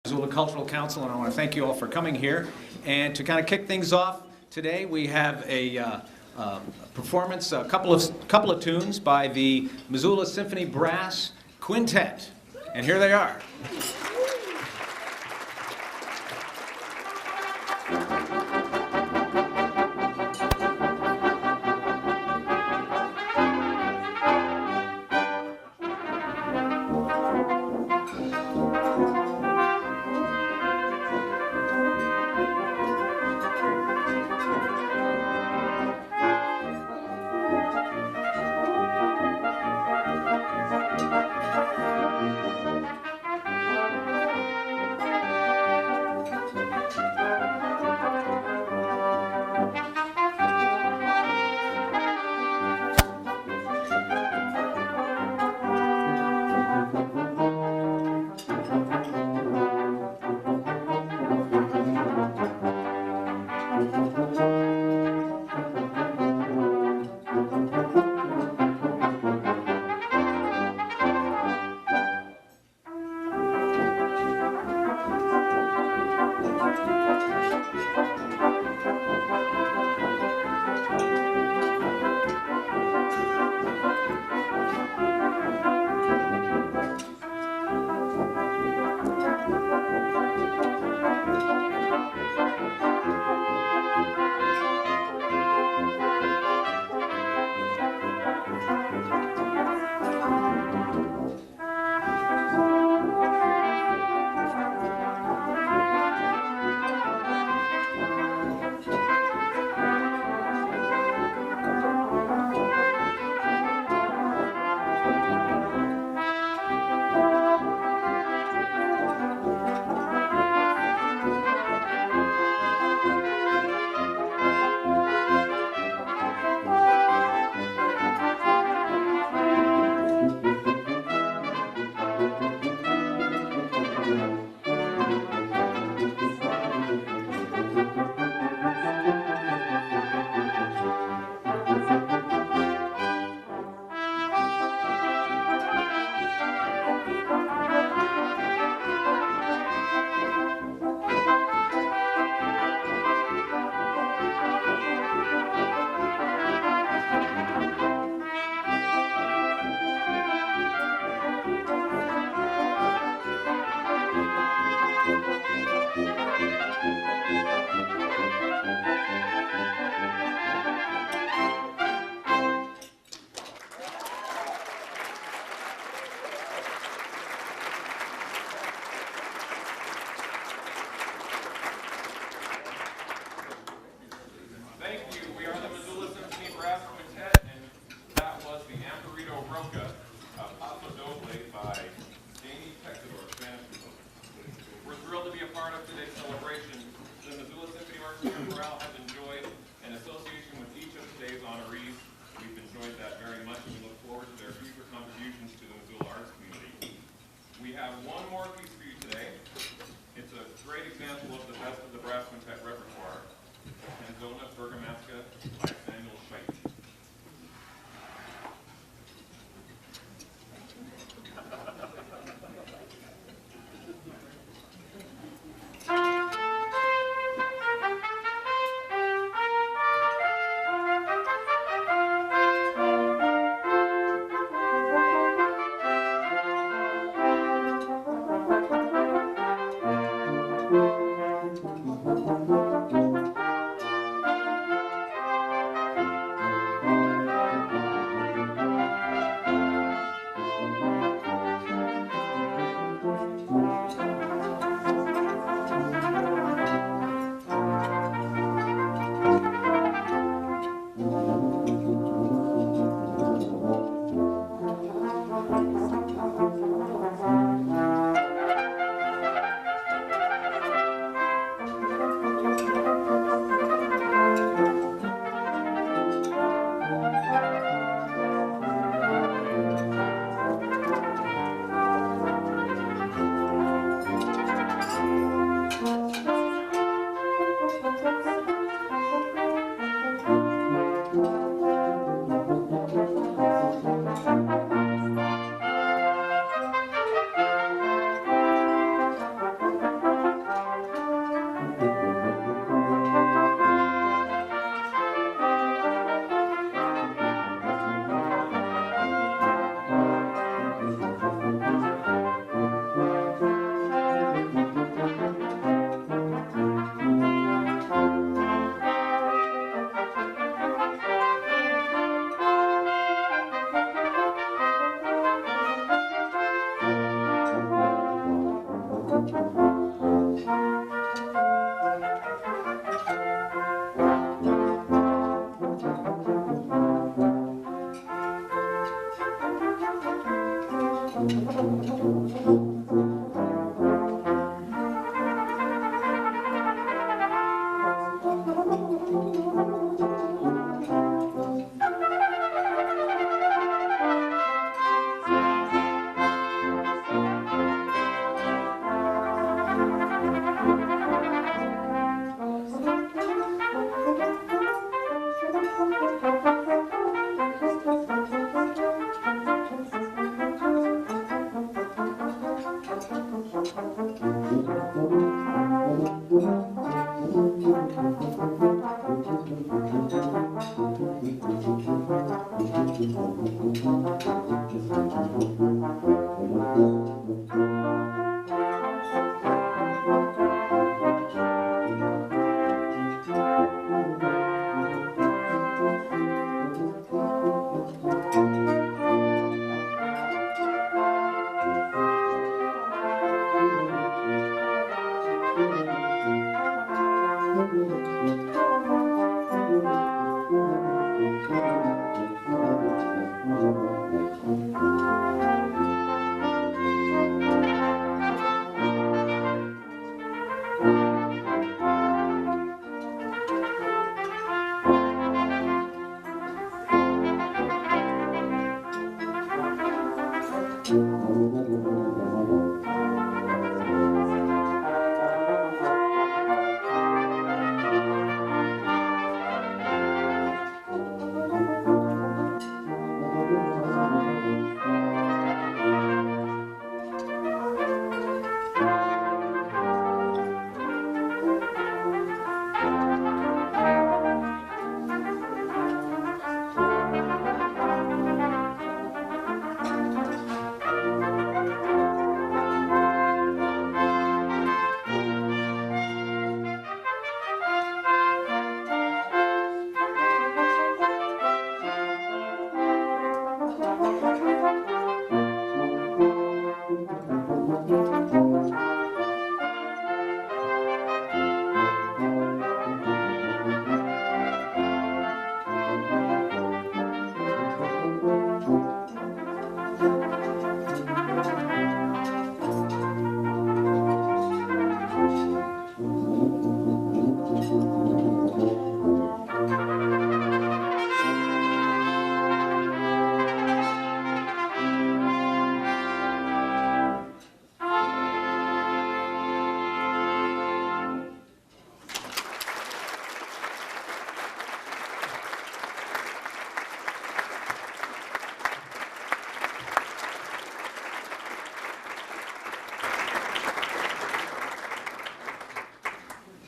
Missoula Cultural Council, and I want to thank you all for coming here. And to kind of kick things off today, we have a performance, a couple of tunes by the Missoula Symphony Brass Quintet. And here they are.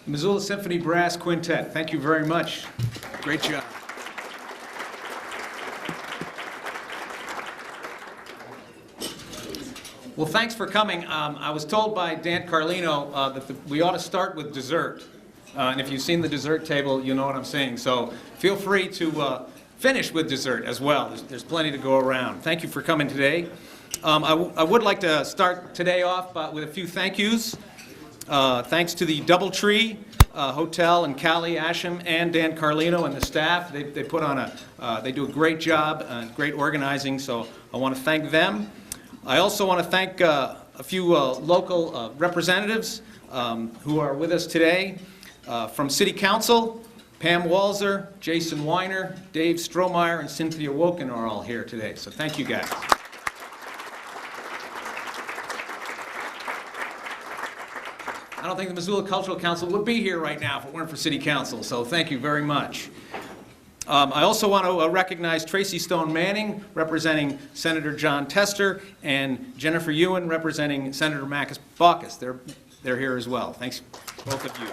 Missoula Symphony Brass Quintet, thank you very much. Great job. Well, thanks for coming. I was told by Dan Carlino that we ought to start with dessert. And if you've seen the dessert table, you know what I'm saying. So feel free to finish with dessert as well. There's plenty to go around. Thank you for coming today. I would like to start today off with a few thank yous. Thanks to the Doubletree Hotel in Cali, Asham, and Dan Carlino and the staff. They put on they do a great job, great organizing, so I want to thank them. I also want to thank a few local representatives who are with us today. From City Council, Pam Walzer, Jason Weiner, Dave Strohmeyer, and Cynthia Woken are all here today, so thank you guys. I don't think the Missoula Cultural Council would be here right now if it weren't for City Council, so thank you very much. I also want to recognize Tracy Stone Manning, representing Senator John Tester, and Jennifer Ewan, representing Senator Marcus Baucus. They're here as well. Thanks, both of you.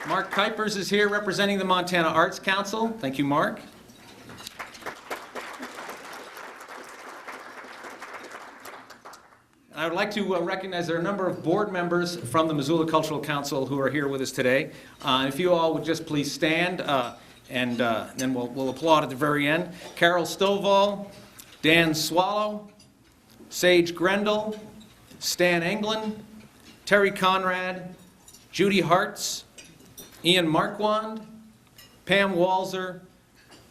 Mark Kuipers is here representing the Montana Arts Council. Thank you, Mark. I would like to recognize there are a number of board members from the Missoula Cultural Council who are here with us today. If you all would just please stand, and then we'll applaud at the very end. Carol Stovall, Dan Swallow, Sage Grendel, Stan Englund, Terry Conrad, Judy Hartz, Ian Marquand, Pam Walzer,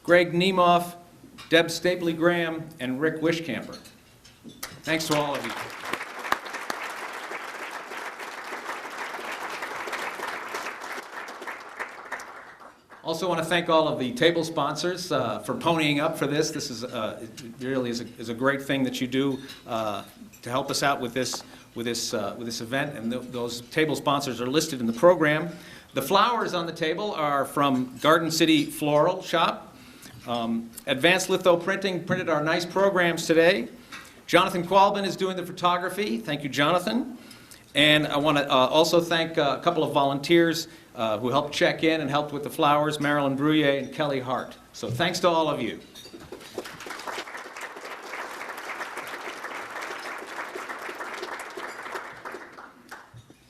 Greg Niemoff, Deb Stapley Graham, and Rick Wishcamper. Thanks to all of you. Also want to thank all of the table sponsors for ponying up for this. This is it really is a great thing that you do to help us out with this event, and those table sponsors are listed in the program. The flowers on the table are from Garden City Floral Shop. Advanced Litho Printing printed our nice programs today. Jonathan Qualbin is doing the photography. Thank you, Jonathan. And I want to also thank a couple of volunteers who helped check in and helped with the flowers, Marilyn Bruyere and Kelly Hart. So thanks to all of you.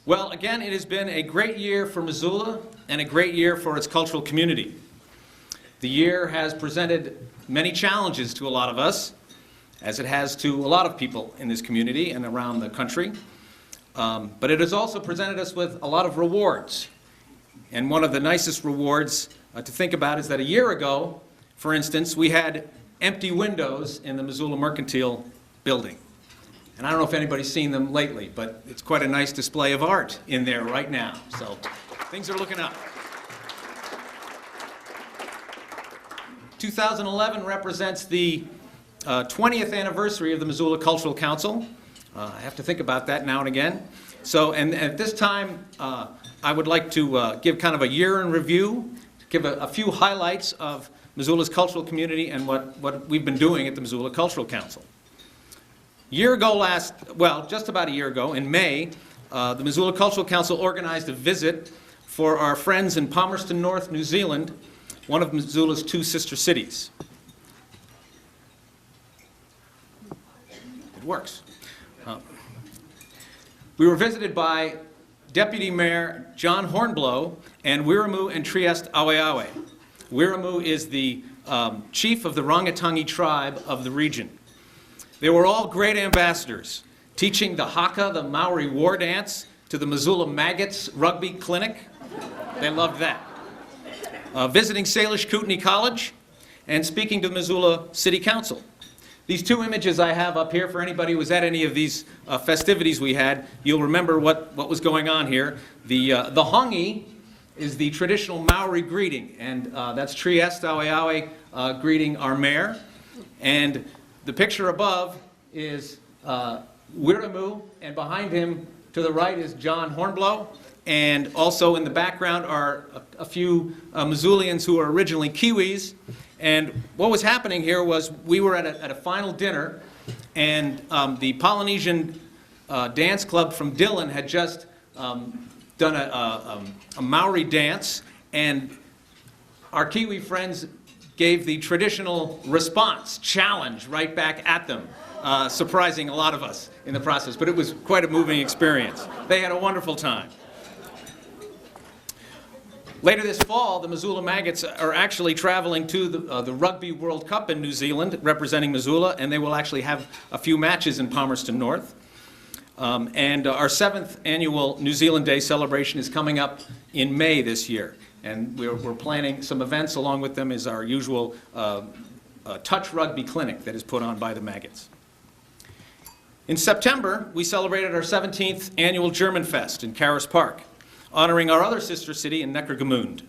Well, again, it has been a great year for Missoula and a great year for its cultural community. The year has presented many challenges to a lot of us, as it has to a lot of people in this community and around the country. But it has also presented us with a lot of rewards. And one of the nicest rewards to think about is that a year ago, for instance, we had empty windows in the Missoula Mercantile building. And I don't know if anybody's seen them lately, but it's quite a nice display of art in there right now. So things are looking up. 2011 represents the 20th anniversary of the Missoula Cultural Council. I have to think about that now and again. So, and at this time, I would like to give kind of a year in review, give a few highlights of Missoula's cultural community and what we've been doing at the Missoula Cultural Council. Just about a year ago, in May, the Missoula Cultural Council organized a visit for our friends in Palmerston North, New Zealand, one of Missoula's two sister cities. It works. We were visited by Deputy Mayor John Hornblow and Wiremu and Trieste Aweawe. Wiremu is the chief of the Rangitangi tribe of the region. They were all great ambassadors, teaching the haka, the Maori war dance, to the Missoula Maggots rugby clinic. They loved that. Visiting Salish Kootenai College and speaking to the Missoula City Council. These two images I have up here, for anybody who was at any of these festivities we had, you'll remember what was going on here. The hongi is the traditional Maori greeting, and that's Trieste Aweawe greeting our mayor. And the picture above is Wiremu, and behind him to the right is John Hornblow. And also in the background are a few Missoulians who are originally Kiwis. And what was happening here was we were at a final dinner, and the Polynesian dance club from Dillon had just done a Maori dance, and our Kiwi friends gave the traditional response, challenge, right back at them, surprising a lot of us in the process. But it was quite a moving experience. They had a wonderful time. Later this fall, the Missoula Maggots are actually traveling to the Rugby World Cup in New Zealand, representing Missoula, and they will actually have a few matches in Palmerston North. And our 7th annual New Zealand Day celebration is coming up in May this year. And we're planning some events. Along with them is our usual touch rugby clinic that is put on by the Maggots. In September, we celebrated our 17th annual German Fest in Caris Park, honoring our other sister city in Neckargemund.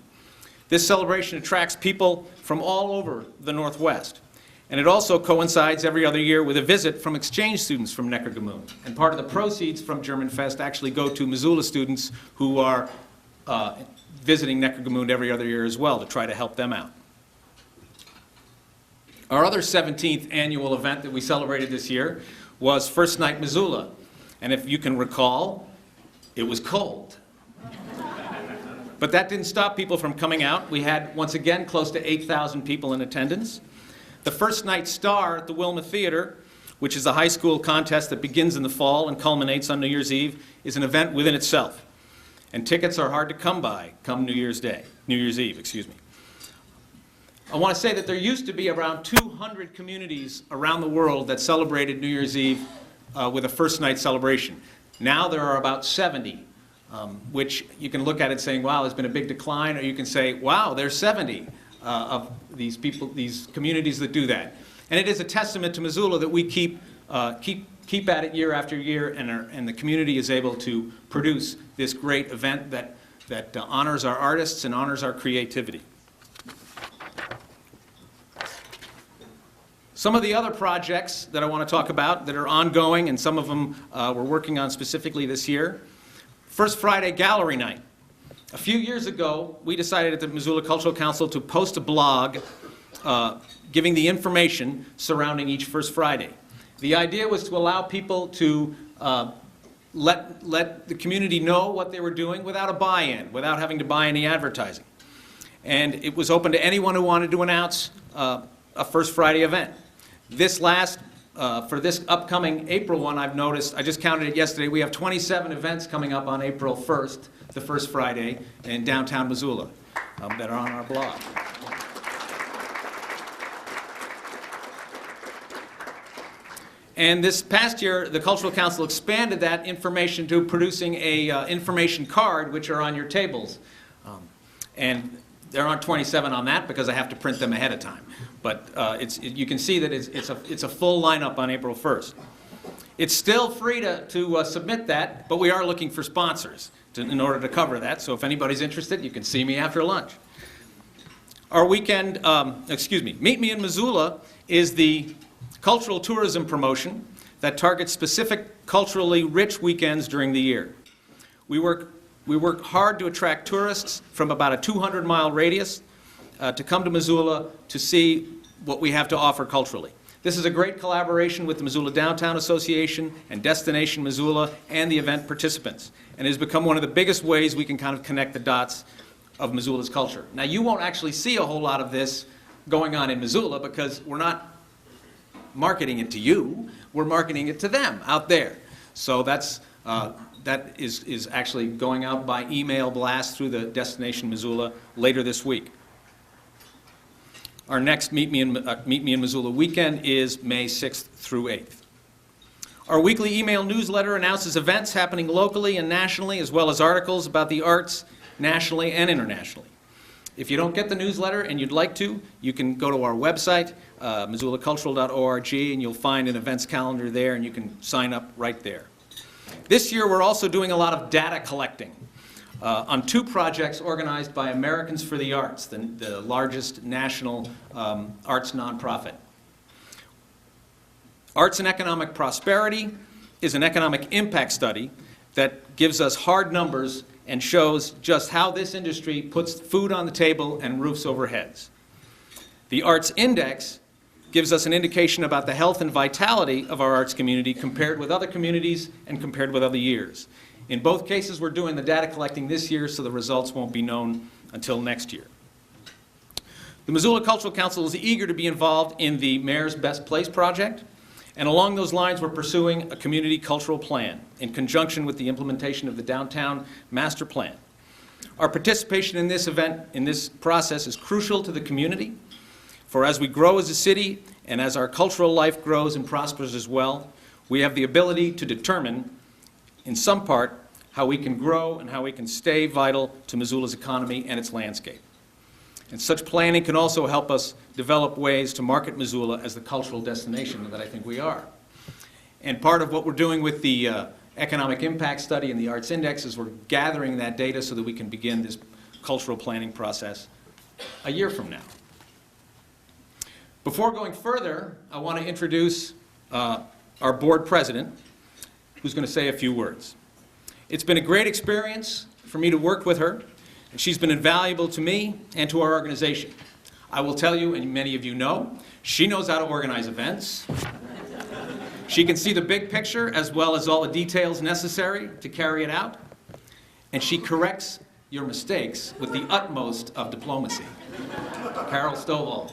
This celebration attracts people from all over the Northwest, and it also coincides every other year with a visit from exchange students from Neckargemund. And part of the proceeds from German Fest actually go to Missoula students who are visiting Neckargemund every other year as well to try to help them out. Our other 17th annual event that we celebrated this year was First Night Missoula. And if you can recall, it was cold. But that didn't stop people from coming out. We had, once again, close to 8,000 people in attendance. The First Night Star at the Wilma Theater, which is a high school contest that begins in the fall and culminates on New Year's Eve, is an event within itself. And tickets are hard to come by come New Year's Eve, excuse me. I want to say that there used to be around 200 communities around the world that celebrated New Year's Eve with a first night celebration. Now there are about 70, which you can look at it saying, wow, there's been a big decline, or you can say, wow, there's 70 of these people, these communities that do that. And it is a testament to Missoula that we keep at it year after year, and the community is able to produce this great event that honors our artists and honors our creativity. Some of the other projects that I want to talk about that are ongoing, and some of them we're working on specifically this year. First Friday Gallery Night. A few years ago, we decided at the Missoula Cultural Council to post a blog giving the information surrounding each First Friday. The idea was to allow people to let the community know what they were doing without a buy-in, without having to buy any advertising. And it was open to anyone who wanted to announce a First Friday event. For this upcoming April one, I've noticed, I just counted it yesterday, we have 27 events coming up on April 1st, the first Friday, in downtown Missoula that are on our blog. And this past year, the Cultural Council expanded that information to producing a information card, which are on your tables. And there aren't 27 on that because I have to print them ahead of time. But you can see that it's a full lineup on April 1st. It's still free to submit that, but we are looking for sponsors in order to cover that. So if anybody's interested, you can see me after lunch. Our weekend, Meet Me in Missoula is the cultural tourism promotion that targets specific culturally rich weekends during the year. We work hard to attract tourists from about a 200-mile radius to come to Missoula to see what we have to offer culturally. This is a great collaboration with the Missoula Downtown Association and Destination Missoula and the event participants, and it has become one of the biggest ways we can kind of connect the dots of Missoula's culture. Now, you won't actually see a whole lot of this going on in Missoula because we're not marketing it to you, we're marketing it to them out there. So that is actually going out by email blast through the Destination Missoula later this week. Our next Meet Me in Missoula weekend is May 6th through 8th. Our weekly email newsletter announces events happening locally and nationally, as well as articles about the arts nationally and internationally. If you don't get the newsletter and you'd like to, you can go to our website, missoulacultural.org, and you'll find an events calendar there, and you can sign up right there. This year, we're also doing a lot of data collecting on two projects organized by Americans for the Arts, the largest national arts nonprofit. Arts and Economic Prosperity is an economic impact study that gives us hard numbers and shows just how this industry puts food on the table and roofs over heads. The Arts Index gives us an indication about the health and vitality of our arts community compared with other communities and compared with other years. In both cases, we're doing the data collecting this year, so the results won't be known until next year. The Missoula Cultural Council is eager to be involved in the Mayor's Best Place project, and along those lines, we're pursuing a community cultural plan in conjunction with the implementation of the Downtown Master Plan. Our participation in this event, in this process, is crucial to the community, for as we grow as a city and as our cultural life grows and prospers as well, we have the ability to determine, in some part, how we can grow and how we can stay vital to Missoula's economy and its landscape. And such planning can also help us develop ways to market Missoula as the cultural destination that I think we are. And part of what we're doing with the economic impact study and the Arts Index is we're gathering that data so that we can begin this cultural planning process a year from now. Before going further, I want to introduce our board president, who's going to say a few words. It's been a great experience for me to work with her, and she's been invaluable to me and to our organization. I will tell you, and many of you know, she knows how to organize events. She can see the big picture as well as all the details necessary to carry it out. And she corrects your mistakes with the utmost of diplomacy. Carol Stovall.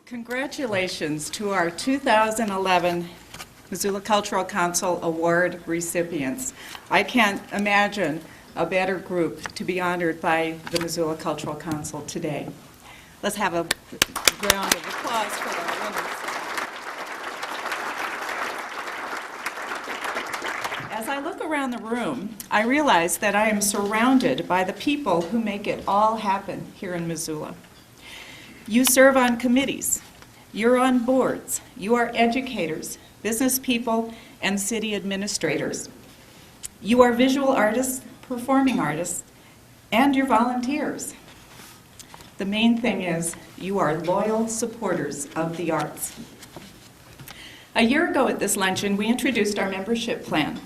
Congratulations to our 2011 Missoula Cultural Council Award recipients. I can't imagine a better group to be honored by the Missoula Cultural Council today. Let's have a round of applause for the winners. As I look around the room, I realize that I am surrounded by the people who make it all happen here in Missoula. You serve on committees, you're on boards, you are educators, business people, and city administrators. You are visual artists, performing artists, and you're volunteers. The main thing is you are loyal supporters of the arts. A year ago at this luncheon, we introduced our membership plan.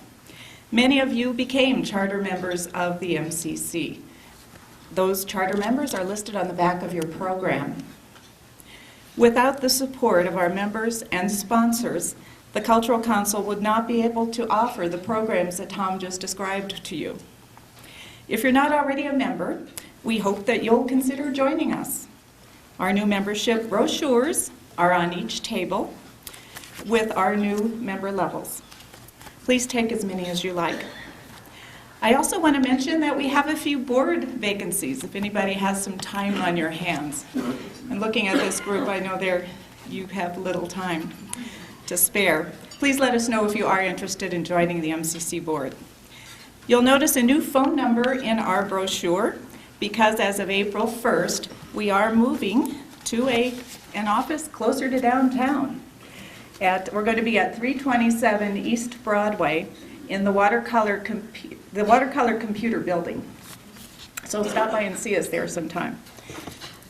Many of you became charter members of the MCC. Those charter members are listed on the back of your program. Without the support of our members and sponsors, the Cultural Council would not be able to offer the programs that Tom just described to you. If you're not already a member, we hope that you'll consider joining us. Our new membership brochures are on each table with our new member levels. Please take as many as you like. I also want to mention that we have a few board vacancies, if anybody has some time on your hands. And looking at this group, I know you have little time to spare. Please let us know if you are interested in joining the MCC board. You'll notice a new phone number in our brochure because as of April 1st, we are moving to an office closer to downtown. We're going to be at 327 East Broadway in the watercolor computer building. So stop by and see us there sometime.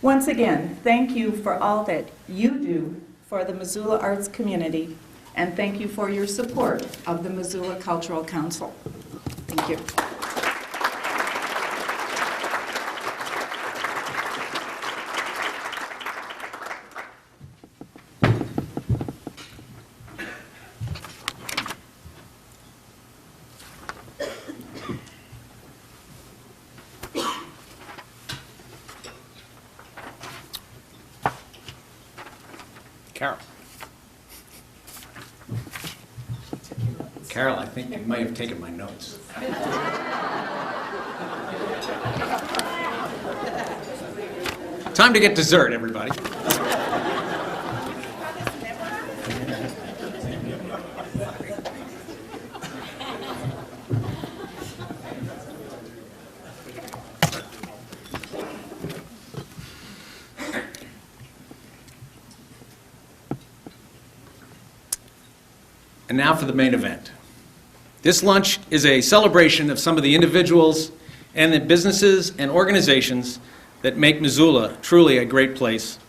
Once again, thank you for all that you do for the Missoula arts community, and thank you for your support of the Missoula Cultural Council. Thank you. Carol, I think you might have taken my notes. Time to get dessert, everybody. And now for the main event. This lunch is a celebration of some of the individuals and the businesses and organizations that make Missoula truly a great place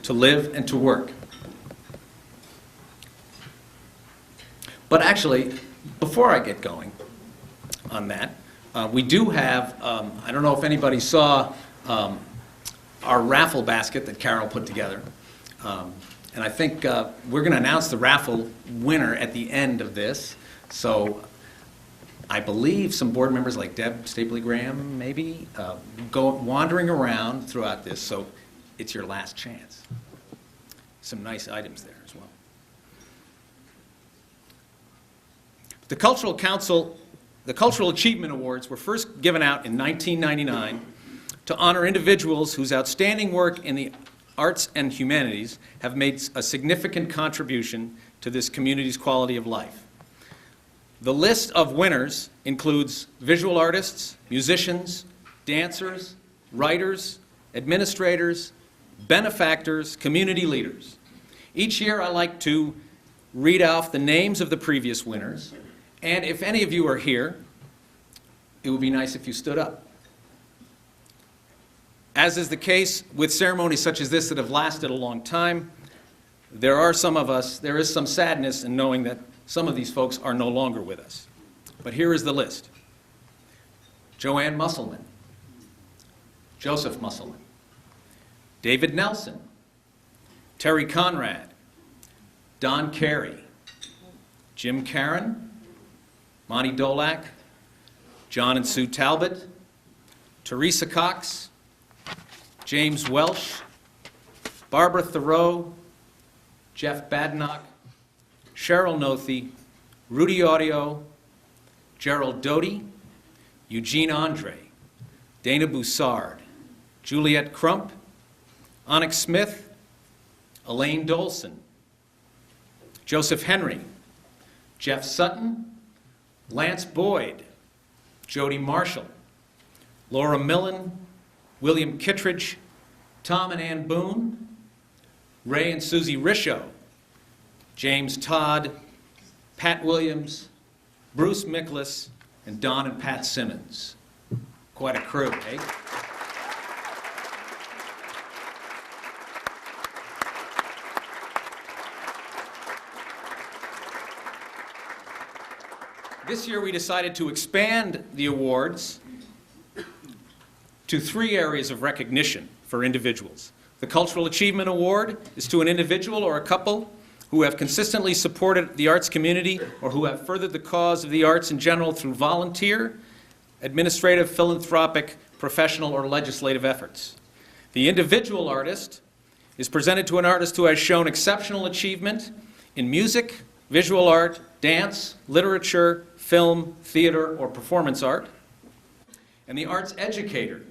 to live and to work. But actually, before I get going on that, we do have, I don't know if anybody saw our raffle basket that Carol put together. And I think we're going to announce the raffle winner at the end of this. So I believe some board members like Deb Stapley-Graham maybe go wandering around throughout this. So it's your last chance. Some nice items there as well. The Cultural Council, the Cultural Achievement Awards were first given out in 1999 to honor individuals whose outstanding work in the arts and humanities have made a significant contribution to this community's quality of life. The list of winners includes visual artists, musicians, dancers, writers, administrators, benefactors, community leaders. Each year I like to read off the names of the previous winners, and if any of you are here, it would be nice if you stood up. As is the case with ceremonies such as this that have lasted a long time, there is some sadness in knowing that some of these folks are no longer with us. But here is the list. Joanne Musselman, Joseph Musselman, David Nelson, Terry Conrad, Don Carey, Jim Caron, Monty Dolak, John and Sue Talbot, Teresa Cox, James Welsh, Barbara Thoreau, Jeff Badnock, Cheryl Nothey, Rudy Audio, Gerald Doty, Eugene Andre, Dana Boussard, Juliette Crump, Onyx Smith, Elaine Dolson, Joseph Henry, Jeff Sutton, Lance Boyd, Jody Marshall, Laura Millen, William Kittredge, Tom and Ann Boone, Ray and Susie Risho, James Todd, Pat Williams, Bruce Miklas, and Don and Pat Simmons. Quite a crew, eh? This year we decided to expand the awards to 3 areas of recognition for individuals. The Cultural Achievement Award is to an individual or a couple who have consistently supported the arts community or who have furthered the cause of the arts in general through volunteer, administrative, philanthropic, professional, or legislative efforts. The individual artist is presented to an artist who has shown exceptional achievement in music, visual art, dance, literature, film, theater, or performance art. And the arts educator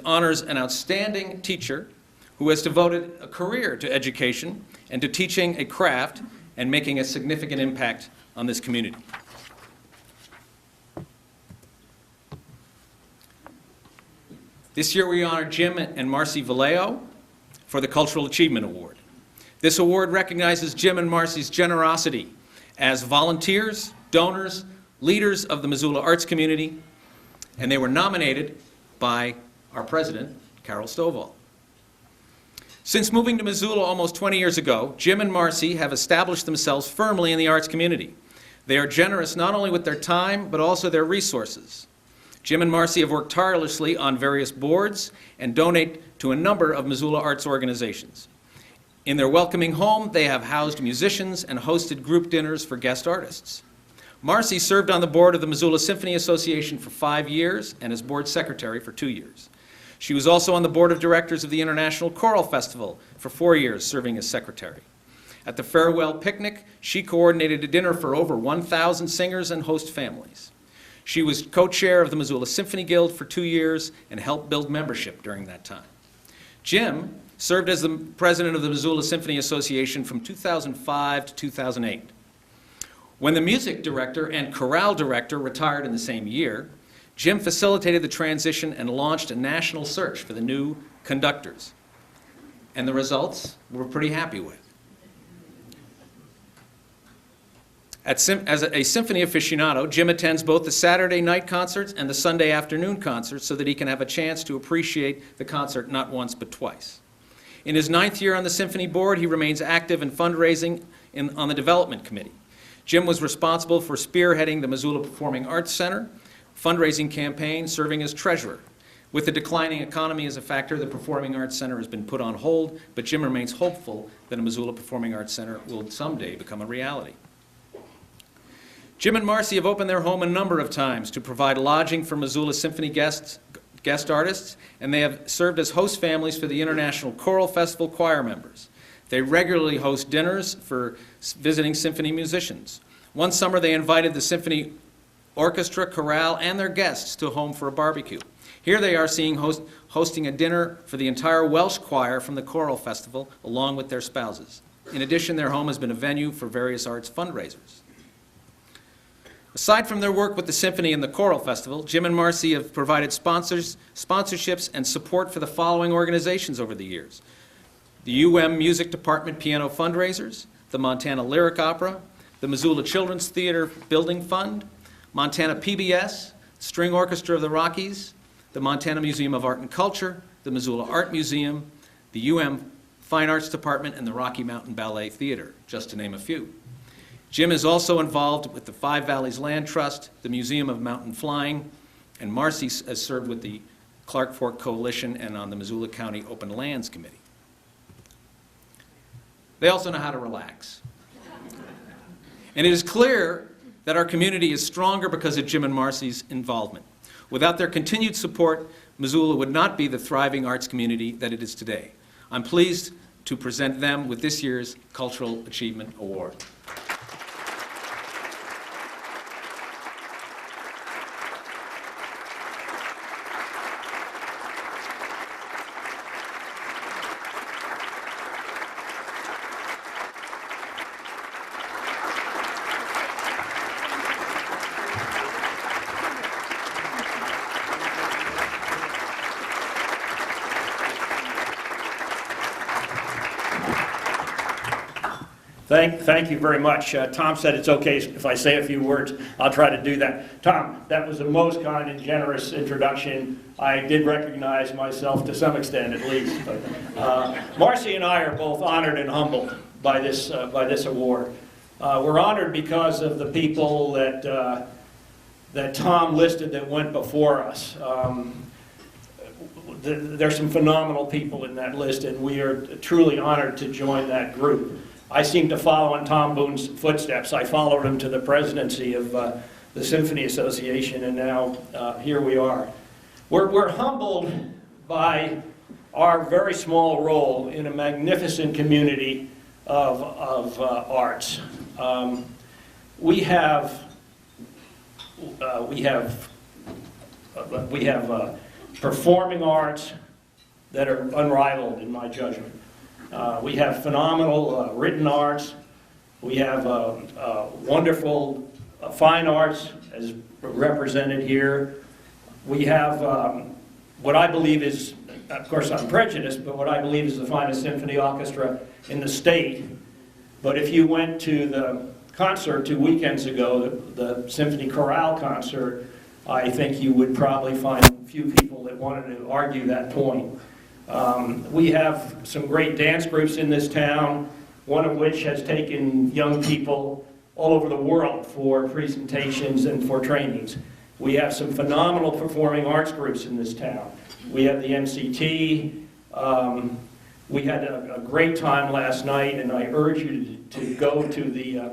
honors an outstanding teacher who has devoted a career to education and to teaching a craft and making a significant impact on this community. This year we honor Jim and Marcy Vallejo for the Cultural Achievement Award. This award recognizes Jim and Marcy's generosity as volunteers, donors, leaders of the Missoula arts community, and they were nominated by our president, Carol Stovall. Since moving to Missoula almost 20 years ago, Jim and Marcy have established themselves firmly in the arts community. They are generous not only with their time, but also their resources. Jim and Marcy have worked tirelessly on various boards and donate to a number of Missoula arts organizations. In their welcoming home, they have housed musicians and hosted group dinners for guest artists. Marcy served on the board of the Missoula Symphony Association for 5 years and as board secretary for 2 years. She was also on the board of directors of the International Choral Festival for 4 years, serving as secretary. At the farewell picnic, she coordinated a dinner for over 1,000 singers and host families. She was co-chair of the Missoula Symphony Guild for 2 years and helped build membership during that time. Jim served as the president of the Missoula Symphony Association from 2005 to 2008. When the music director and chorale director retired in the same year, Jim facilitated the transition and launched a national search for the new conductors. And the results we're pretty happy with. As a symphony aficionado, Jim attends both the Saturday night concerts and the Sunday afternoon concerts so that he can have a chance to appreciate the concert not once but twice. In his 9th year on the symphony board, he remains active in fundraising on the development committee. Jim was responsible for spearheading the Missoula Performing Arts Center fundraising campaign, serving as treasurer. With the declining economy as a factor, the Performing Arts Center has been put on hold, but Jim remains hopeful that a Missoula Performing Arts Center will someday become a reality. Jim and Marcy have opened their home a number of times to provide lodging for Missoula Symphony guest artists, and they have served as host families for the International Choral Festival choir members. They regularly host dinners for visiting symphony musicians. One summer they invited the symphony orchestra, chorale, and their guests to home for a barbecue. Here they are hosting a dinner for the entire Welsh choir from the choral festival, along with their spouses. In addition, their home has been a venue for various arts fundraisers. Aside from their work with the symphony and the choral festival, Jim and Marcy have provided sponsorships and support for the following organizations over the years: the Music Department Piano Fundraisers, the Montana Lyric Opera, the Missoula Children's Theater Building Fund, Montana PBS, String Orchestra of the Rockies, the Montana Museum of Art and Culture, the Missoula Art Museum, the Fine Arts Department, and the Rocky Mountain Ballet Theater, just to name a few. Jim is also involved with the Five Valleys Land Trust, the Museum of Mountain Flying, and Marcy has served with the Clark Fork Coalition and on the Missoula County Open Lands Committee. They also know how to relax. And it is clear that our community is stronger because of Jim and Marcy's involvement. Without their continued support, Missoula would not be the thriving arts community that it is today. I'm pleased to present them with this year's Cultural Achievement Award. Thank you very much. Tom said it's okay if I say a few words. I'll try to do that. Tom, that was the most kind and generous introduction. I did recognize myself to some extent, at least. But, Marcy and I are both honored and humbled by this award. We're honored because of the people that that Tom listed that went before us. There's some phenomenal people in that list, and we are truly honored to join that group. I seem to follow in Tom Boone's footsteps. I followed him to the presidency of the Symphony Association, and now here we are. We're humbled by our very small role in a magnificent community of arts. We have performing arts that are unrivaled in my judgment. We have phenomenal written arts. We have wonderful fine arts as represented here. We have what I believe is, of course I'm prejudiced, but what I believe is the finest symphony orchestra in the state. But if you went to the concert 2 weekends ago, the Symphony Chorale concert, I think you would probably find a few people that wanted to argue that point. We have some great dance groups in this town, one of which has taken young people all over the world for presentations and for trainings. We have some phenomenal performing arts groups in this town. We have the MCT. We had a great time last night, and I urge you to go to the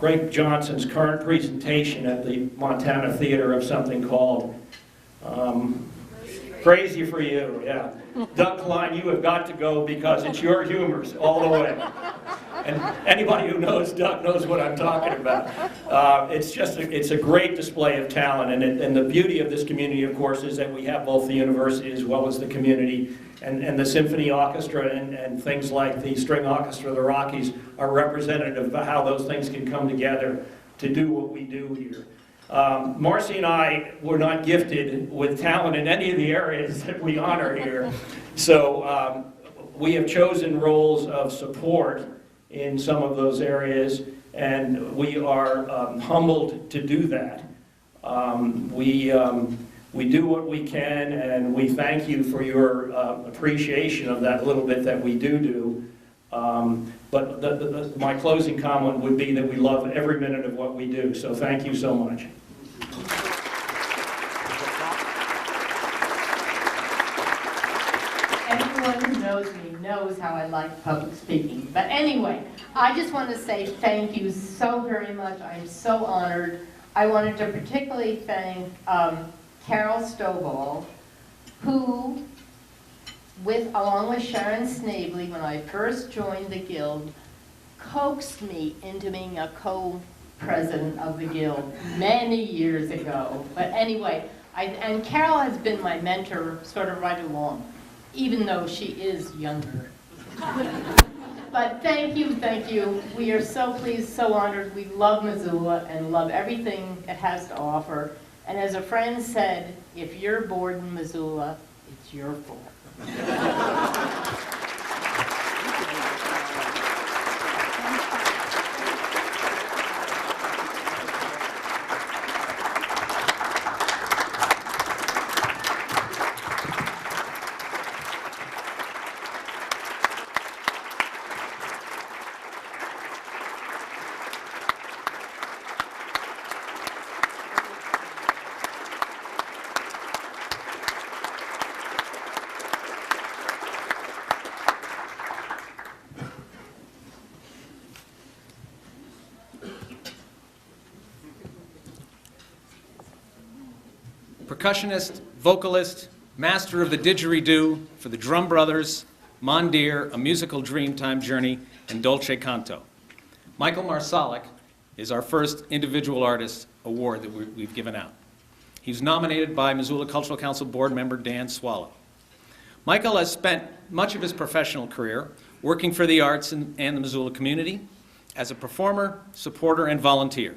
Greg Johnson's current presentation at the Montana Theater of something called Crazy for You, yeah. Doug Klein, you have got to go because it's your humors all the way. And anybody who knows Doug knows what I'm talking about. It's a great display of talent, and the beauty of this community, of course, is that we have both the university as well as the community, and the symphony orchestra and things like the string orchestra of the Rockies are representative of how those things can come together to do what we do here. Marcy and I were not gifted with talent in any of the areas that we honor here, so we have chosen roles of support in some of those areas, and we are humbled to do that. We do what we can, and we thank you for your appreciation of that little bit that we do. But my closing comment would be that we love every minute of what we do, so thank you so much. Everyone who knows me knows how I like public speaking. But anyway, I just want to say thank you so very much. I am so honored. I wanted to particularly thank Carol Stovall, who, along with Sharon Snavely, when I first joined the Guild, coaxed me into being a co-president of the Guild many years ago. But anyway, and Carol has been my mentor sort of right along, even though she is younger. But thank you, thank you. We are so pleased, so honored. We love Missoula and love everything it has to offer. And as a friend said, if you're bored in Missoula, it's your fault. Percussionist, vocalist, master of the didgeridoo for the Drum Brothers, Mondeer, A Musical Dreamtime Journey, and Dolce Canto. Michael Marsalic is our first individual artist award that we've given out. He was nominated by Missoula Cultural Council board member Dan Swallow. Michael has spent much of his professional career working for the arts and the Missoula community as a performer, supporter, and volunteer.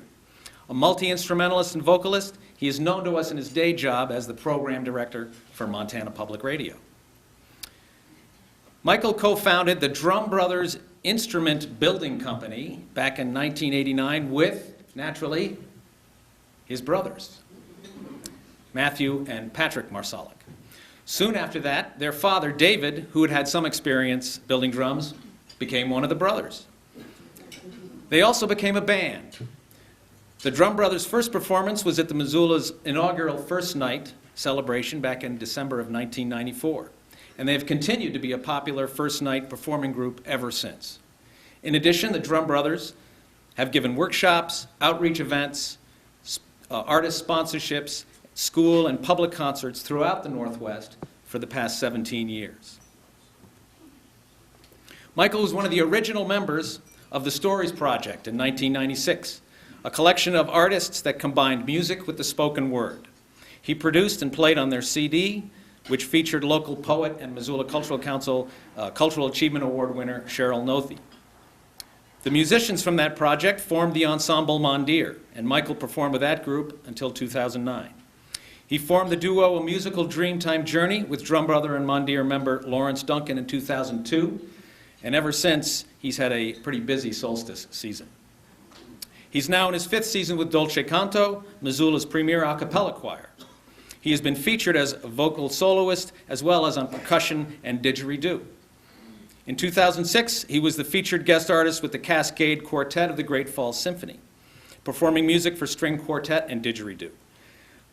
A multi-instrumentalist and vocalist, he is known to us in his day job as the program director for Montana Public Radio. Michael co-founded the Drum Brothers Instrument Building Company back in 1989 with, naturally, his brothers, Matthew and Patrick Marsalic. Soon after that, their father, David, who had had some experience building drums, became one of the brothers. They also became a band. The Drum Brothers' first performance was at the Missoula's inaugural First Night celebration back in December of 1994, and they have continued to be a popular First Night performing group ever since. In addition, the Drum Brothers have given workshops, outreach events, artist sponsorships, school and public concerts throughout the Northwest for the past 17 years. Michael was one of the original members of the Stories Project in 1996, a collection of artists that combined music with the spoken word. He produced and played on their CD, which featured local poet and Missoula Cultural Council Cultural Achievement Award winner Cheryl Nothey. The musicians from that project formed the ensemble Mondeer, and Michael performed with that group until 2009. He formed the duo A Musical Dreamtime Journey with drum brother and Mondeer member Lawrence Duncan in 2002, and ever since, he's had a pretty busy solstice season. He's now in his 5th season with Dolce Canto, Missoula's premier a cappella choir. He has been featured as a vocal soloist as well as on percussion and didgeridoo. In 2006, he was the featured guest artist with the Cascade Quartet of the Great Falls Symphony, performing music for string quartet and didgeridoo.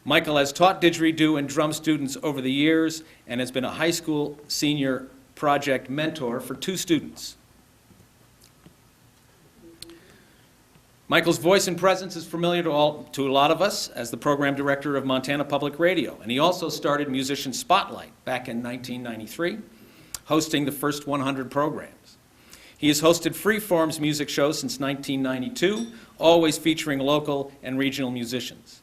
Michael has taught didgeridoo and drum students over the years and has been a high school senior project mentor for 2 students. Michael's voice and presence is familiar to a lot of us as the program director of Montana Public Radio, and he also started Musician Spotlight back in 1993, hosting the first 100 programs. He has hosted Freeform's music shows since 1992, always featuring local and regional musicians.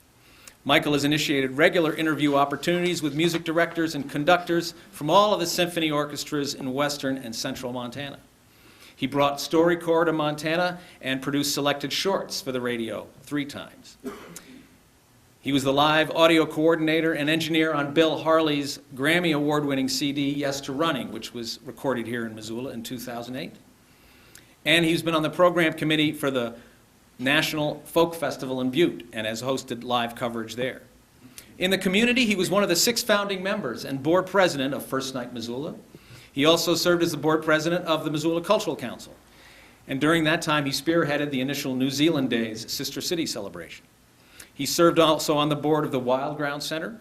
Michael has initiated regular interview opportunities with music directors and conductors from all of the symphony orchestras in western and central Montana. He brought StoryCorps to Montana and produced selected shorts for the radio 3 times. He was the live audio coordinator and engineer on Bill Harley's Grammy Award-winning CD, Yes to Running, which was recorded here in Missoula in 2008. And he's been on the program committee for the National Folk Festival in Butte and has hosted live coverage there. In the community, he was one of the 6 founding members and board president of First Night Missoula. He also served as the board president of the Missoula Cultural Council. And during that time, he spearheaded the initial New Zealand Days Sister City celebration. He served also on the board of the Wild Ground Center,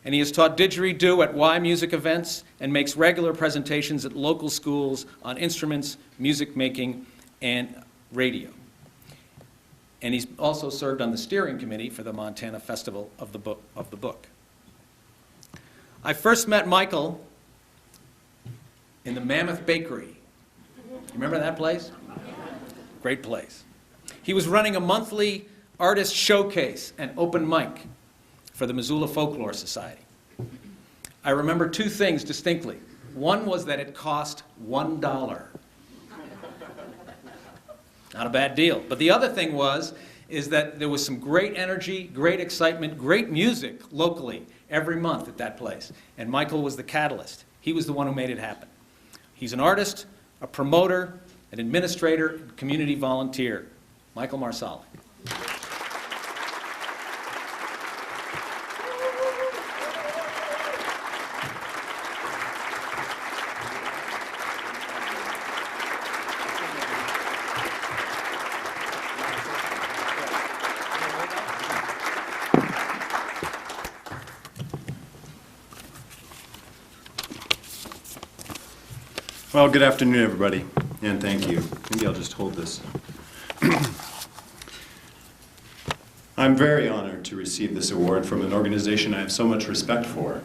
and he has taught didgeridoo at Y Music events and makes regular presentations at local schools on instruments, music making, and radio. And he's also served on the steering committee for the Montana Festival of the Book. I first met Michael in the Mammoth Bakery. You remember that place? Great place. He was running a monthly artist showcase and open mic for the Missoula Folklore Society. I remember 2 things distinctly. One was that it cost $1. Not a bad deal. But the other thing is that there was some great energy, great excitement, great music locally every month at that place. And Michael was the catalyst. He was the one who made it happen. He's an artist, a promoter, an administrator, and community volunteer. Michael Marsali. Well, good afternoon, everybody, and thank you. Maybe I'll just hold this. I'm very honored to receive this award from an organization I have so much respect for.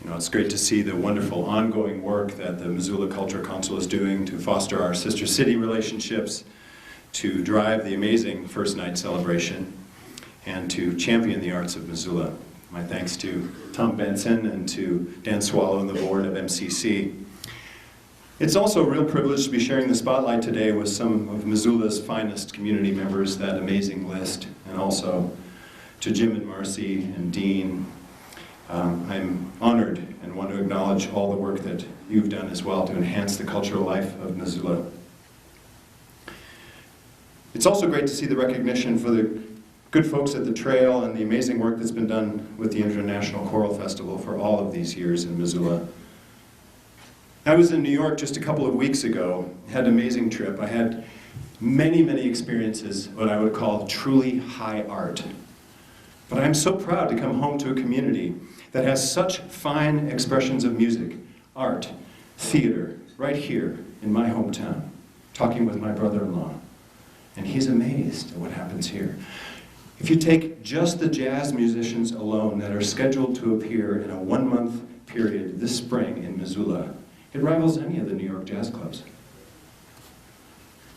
You know, it's great to see the wonderful ongoing work that the Missoula Cultural Council is doing to foster our sister city relationships, to drive the amazing First Night celebration, and to champion the arts of Missoula. My thanks to Tom Benson and to Dan Swallow and the board of MCC. It's also a real privilege to be sharing the spotlight today with some of Missoula's finest community members, that amazing list, and also to Jim and Marcy and Dean. I'm honored and want to acknowledge all the work that you've done as well to enhance the cultural life of Missoula. It's also great to see the recognition for the good folks at the Trail and the amazing work that's been done with the International Choral Festival for all of these years in Missoula. I was in New York just a couple of weeks ago, had an amazing trip. I had many, many experiences, what I would call truly high art. But I'm so proud to come home to a community that has such fine expressions of music, art, theater, right here in my hometown, talking with my brother-in-law. And he's amazed at what happens here. If you take just the jazz musicians alone that are scheduled to appear in a 1-month period this spring in Missoula, it rivals any of the New York jazz clubs.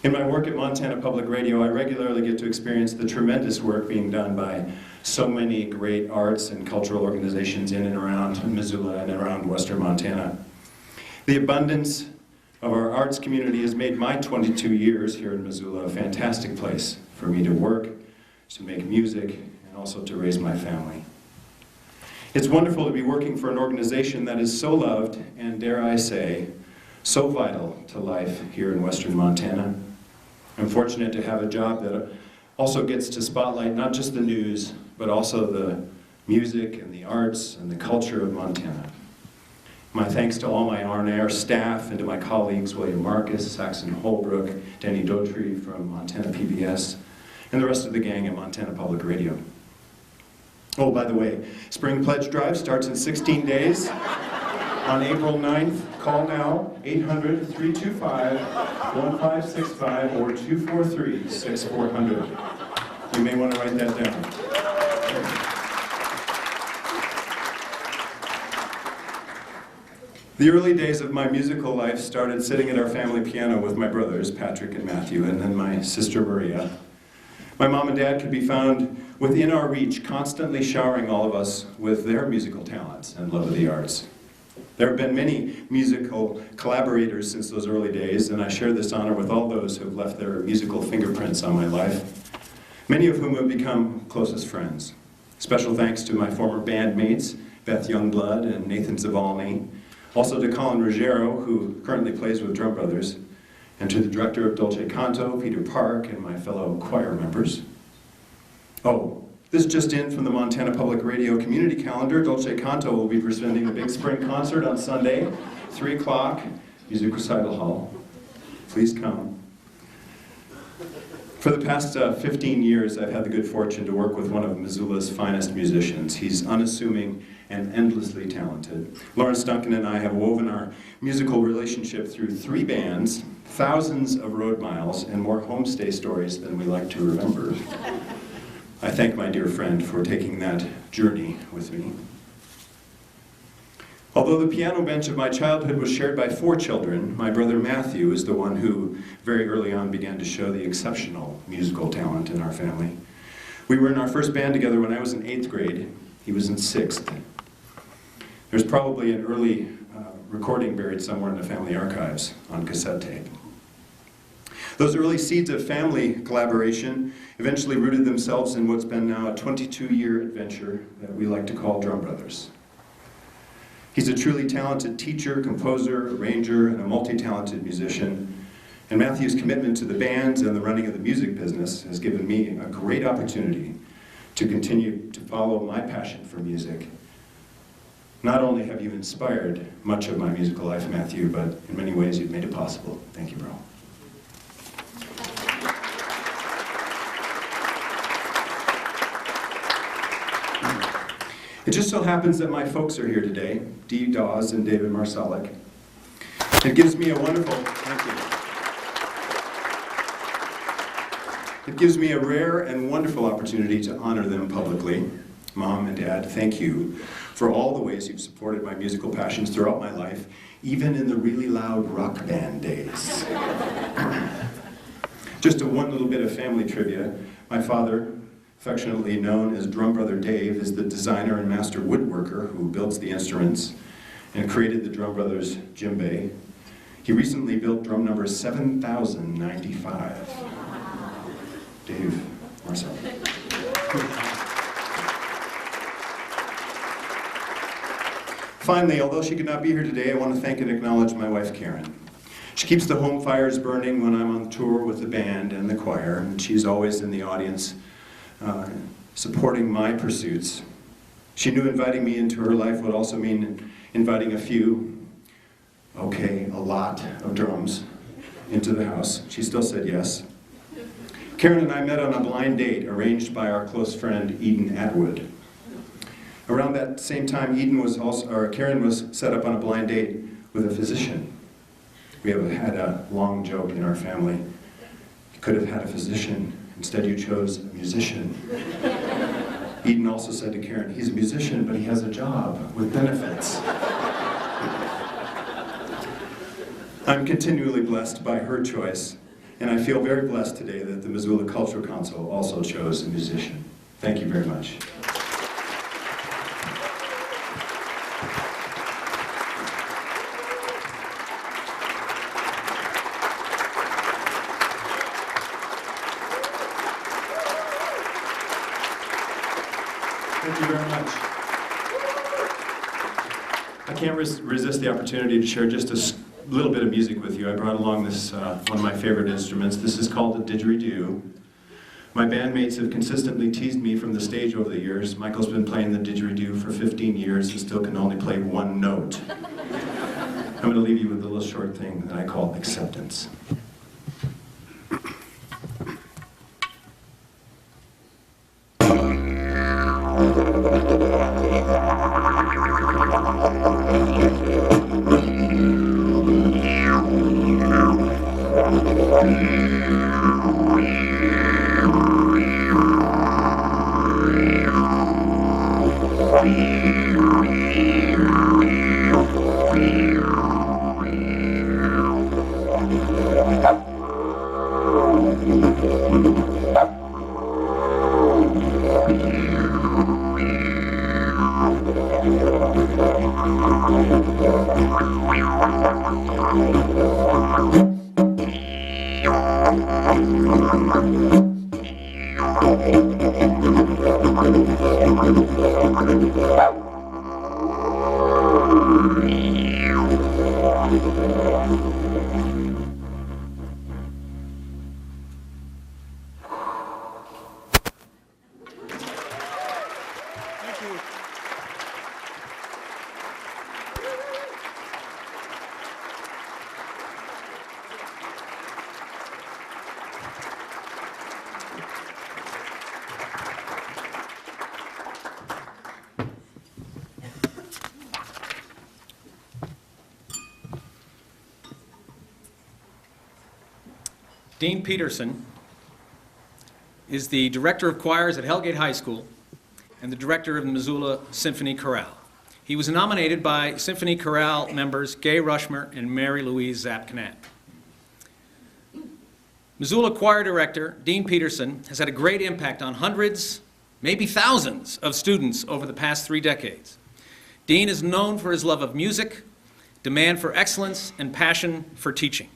In my work at Montana Public Radio, I regularly get to experience the tremendous work being done by so many great arts and cultural organizations in and around Missoula and around western Montana. The abundance of our arts community has made my 22 years here in Missoula a fantastic place for me to work, to make music, and also to raise my family. It's wonderful to be working for an organization that is so loved and, dare I say, so vital to life here in western Montana. I'm fortunate to have a job that also gets to spotlight not just the news, but also the music and the arts and the culture of Montana. My thanks to all my on-air staff and to my colleagues, William Marcus, Saxon Holbrook, Denny Daughtry from Montana PBS, and the rest of the gang at Montana Public Radio. Oh, by the way, Spring Pledge Drive starts in 16 days. On April 9th, call now, 800-325-1565 or 243-6400. You may want to write that down. The early days of my musical life started sitting at our family piano with my brothers, Patrick and Matthew, and then my sister Maria. My mom and dad could be found within our reach, constantly showering all of us with their musical talents and love of the arts. There have been many musical collaborators since those early days, and I share this honor with all those who have left their musical fingerprints on my life, many of whom have become closest friends. Special thanks to my former bandmates, Beth Youngblood and Nathan Zavalny, also to Colin Ruggiero, who currently plays with Drum Brothers, and to the director of Dolce Canto, Peter Park, and my fellow choir members. Oh, this just in from the Montana Public Radio community calendar. Dolce Canto will be presenting a big spring concert on Sunday, 3 o'clock, Music Recital Hall. Please come. For the past 15 years, I've had the good fortune to work with one of Missoula's finest musicians. He's unassuming and endlessly talented. Lawrence Duncan and I have woven our musical relationship through 3 bands, thousands of road miles, and more homestay stories than we like to remember. I thank my dear friend for taking that journey with me. Although the piano bench of my childhood was shared by 4 children, my brother Matthew is the one who very early on began to show the exceptional musical talent in our family. We were in our first band together when I was in 8th grade. He was in 6th. There's probably an early recording buried somewhere in the family archives on cassette tape. Those early seeds of family collaboration eventually rooted themselves in what's been now a 22-year adventure that we like to call Drum Brothers. He's a truly talented teacher, composer, arranger, and a multi-talented musician. And Matthew's commitment to the bands and the running of the music business has given me a great opportunity to continue to follow my passion for music. Not only have you inspired much of my musical life, Matthew, but in many ways you've made it possible. Thank you, bro. It just so happens that my folks are here today, Dee Dawes and David Marsalik. It gives me a wonderful, thank you. It gives me a rare and wonderful opportunity to honor them publicly. Mom and Dad, thank you for all the ways you've supported my musical passions throughout my life, even in the really loud rock band days. Just one little bit of family trivia. My father, affectionately known as Drum Brother Dave, is the designer and master woodworker who builds the instruments and created the Drum Brothers djembe. He recently built drum number 7,095. Dave, Marcel. Finally, although she could not be here today, I want to thank and acknowledge my wife, Karen. She keeps the home fires burning when I'm on tour with the band and the choir, and she's always in the audience supporting my pursuits. She knew inviting me into her life would also mean inviting a lot of drums into the house. She still said yes. Karen and I met on a blind date arranged by our close friend Eden Atwood. Around that same time, Karen was set up on a blind date with a physician. We have had a long joke in our family. You could have had a physician. Instead, you chose a musician. Eden also said to Karen, he's a musician, but he has a job with benefits. I'm continually blessed by her choice, and I feel very blessed today that the Missoula Cultural Council also chose a musician. Thank you very much. Thank you very much. I can't resist the opportunity to share just a little bit of music with you. I brought along this, one of my favorite instruments. This is called a didgeridoo. My bandmates have consistently teased me from the stage over the years. Michael's been playing the didgeridoo for 15 years and still can only play one note. I'm going to leave you with a little short thing that I call acceptance. Dean Peterson is the director of choirs at Hellgate High School and the director of the Missoula Symphony Chorale. He was nominated by Symphony Chorale members Gay Rushmer and Mary Louise Zapp-Knap. Missoula Choir Director Dean Peterson has had a great impact on hundreds, maybe thousands of students over the past 3 decades. Dean is known for his love of music, demand for excellence, and passion for teaching.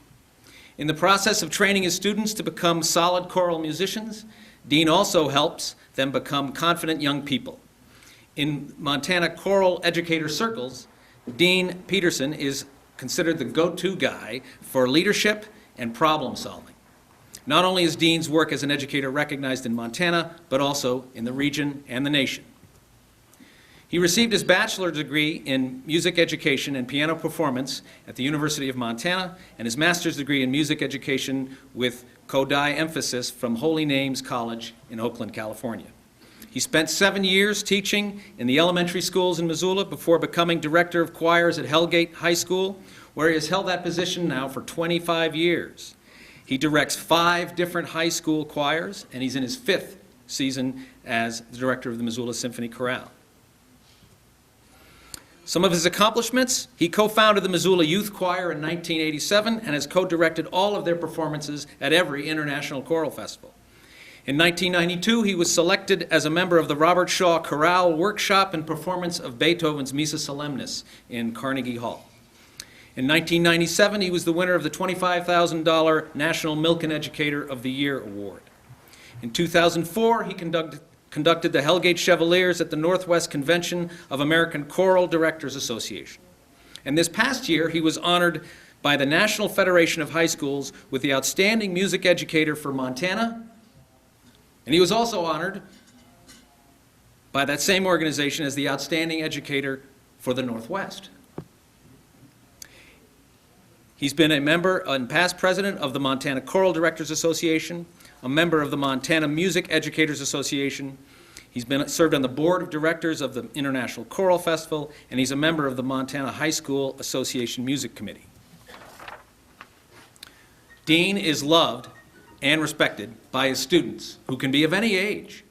In the process of training his students to become solid choral musicians, Dean also helps them become confident young people. In Montana choral educator circles, Dean Peterson is considered the go-to guy for leadership and problem solving. Not only is Dean's work as an educator recognized in Montana, but also in the region and the nation. He received his bachelor's degree in music education and piano performance at the University of Montana and his master's degree in music education with Kodai emphasis from Holy Names College in Oakland, California. He spent 7 years teaching in the elementary schools in Missoula before becoming director of choirs at Hellgate High School, where he has held that position now for 25 years. He directs 5 different high school choirs, and he's in his 5th season as the director of the Missoula Symphony Chorale. Some of his accomplishments: he co-founded the Missoula Youth Choir in 1987 and has co-directed all of their performances at every international choral festival. In 1992, he was selected as a member of the Robert Shaw Chorale Workshop and performance of Beethoven's Missa Solemnis in Carnegie Hall. In 1997, he was the winner of the $25,000 National Milken Educator of the Year Award. In 2004, he conducted the Hellgate Chevaliers at the Northwest Convention of American Choral Directors Association. And this past year, he was honored by the National Federation of High Schools with the Outstanding Music Educator for Montana, and he was also honored by that same organization as the Outstanding Educator for the Northwest. He's been a member and past president of the Montana Choral Directors Association, a member of the Montana Music Educators Association. He's served on the board of directors of the International Choral Festival, and he's a member of the Montana High School Association Music Committee. Dean is loved and respected by his students, who can be of any age.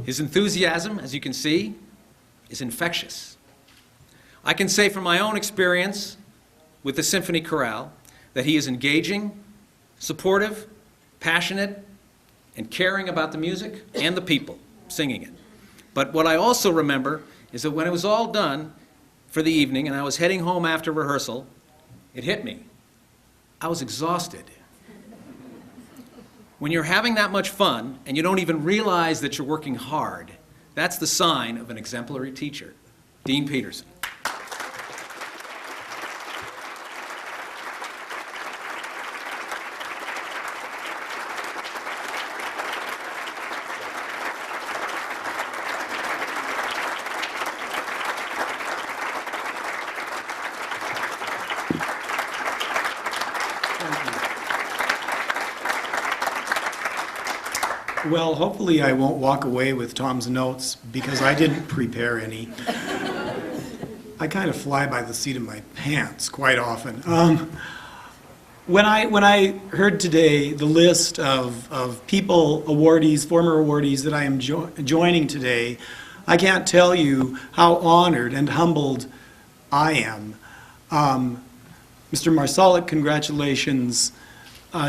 His enthusiasm, as you can see, is infectious. I can say from my own experience with the Symphony Chorale that he is engaging, supportive, passionate, and caring about the music and the people singing it. But what I also remember is that when it was all done for the evening and I was heading home after rehearsal, it hit me. I was exhausted. When you're having that much fun and you don't even realize that you're working hard, that's the sign of an exemplary teacher. Dean Peterson. Well, hopefully I won't walk away with Tom's notes because I didn't prepare any. I kind of fly by the seat of my pants quite often. When I heard today the list of people, awardees, former awardees that I am joining today, I can't tell you how honored and humbled I am. Mr. Marsalic, congratulations.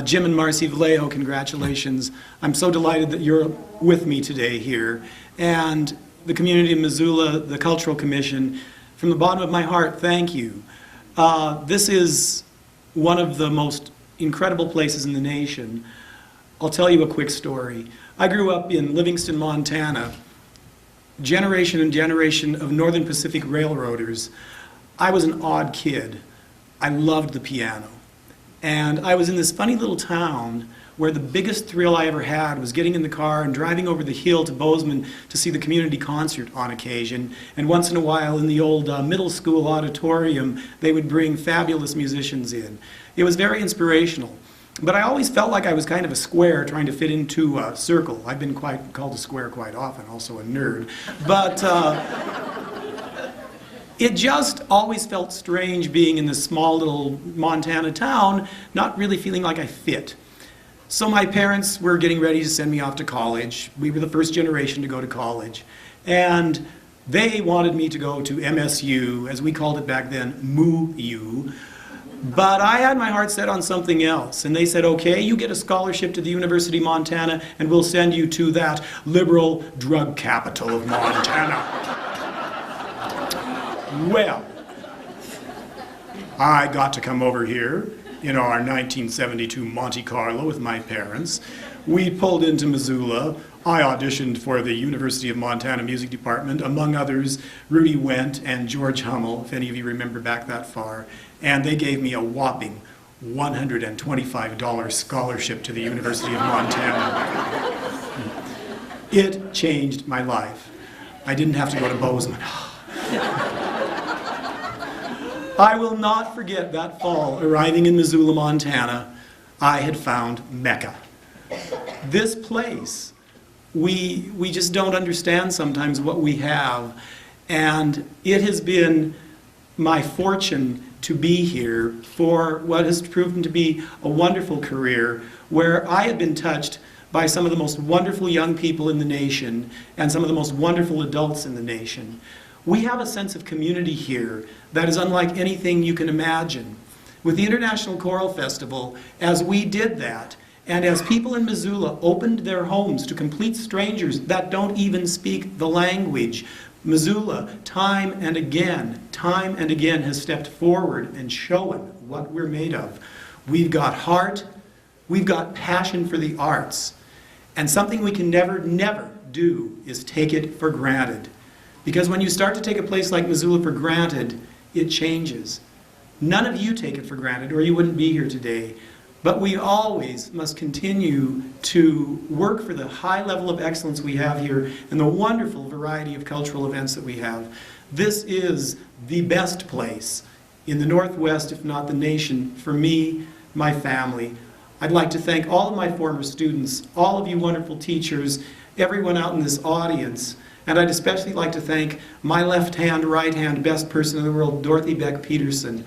Jim and Marcy Vallejo, congratulations. I'm so delighted that you're with me today here. And the community of Missoula, the Cultural Commission, from the bottom of my heart, thank you. This is one of the most incredible places in the nation. I'll tell you a quick story. I grew up in Livingston, Montana, generation and generation of Northern Pacific Railroaders. I was an odd kid. I loved the piano. And I was in this funny little town where the biggest thrill I ever had was getting in the car and driving over the hill to Bozeman to see the community concert on occasion. And once in a while in the old middle school auditorium, they would bring fabulous musicians in. It was very inspirational. But I always felt like I was kind of a square trying to fit into a circle. I've been called a square quite often, also a nerd. But it just always felt strange being in this small little Montana town, not really feeling like I fit. So my parents were getting ready to send me off to college. We were the first generation to go to college. And they wanted me to go to MSU, as we called it back then, MU. But I had my heart set on something else. And they said, okay, you get a scholarship to the University of Montana, and we'll send you to that liberal drug capital of Montana. Well, I got to come over here in our 1972 Monte Carlo with my parents. We pulled into Missoula. I auditioned for the University of Montana Music Department, among others, Rudy Wendt and George Hummel, if any of you remember back that far. And they gave me a whopping $125 scholarship to the University of Montana. It changed my life. I didn't have to go to Bozeman. I will not forget that fall arriving in Missoula, Montana. I had found Mecca. This place, we just don't understand sometimes what we have. And it has been my fortune to be here for what has proven to be a wonderful career where I have been touched by some of the most wonderful young people in the nation and some of the most wonderful adults in the nation. We have a sense of community here that is unlike anything you can imagine. With the International Choral Festival, as we did that, and as people in Missoula opened their homes to complete strangers that don't even speak the language, Missoula, time and again, has stepped forward and shown what we're made of. We've got heart, we've got passion for the arts, and something we can never do is take it for granted. Because when you start to take a place like Missoula for granted, it changes. None of you take it for granted, or you wouldn't be here today. But we always must continue to work for the high level of excellence we have here and the wonderful variety of cultural events that we have. This is the best place in the Northwest, if not the nation, for me, my family. I'd like to thank all of my former students, all of you wonderful teachers, everyone out in this audience, and I'd especially like to thank my left hand, right hand, best person in the world, Dorothy Beck Peterson.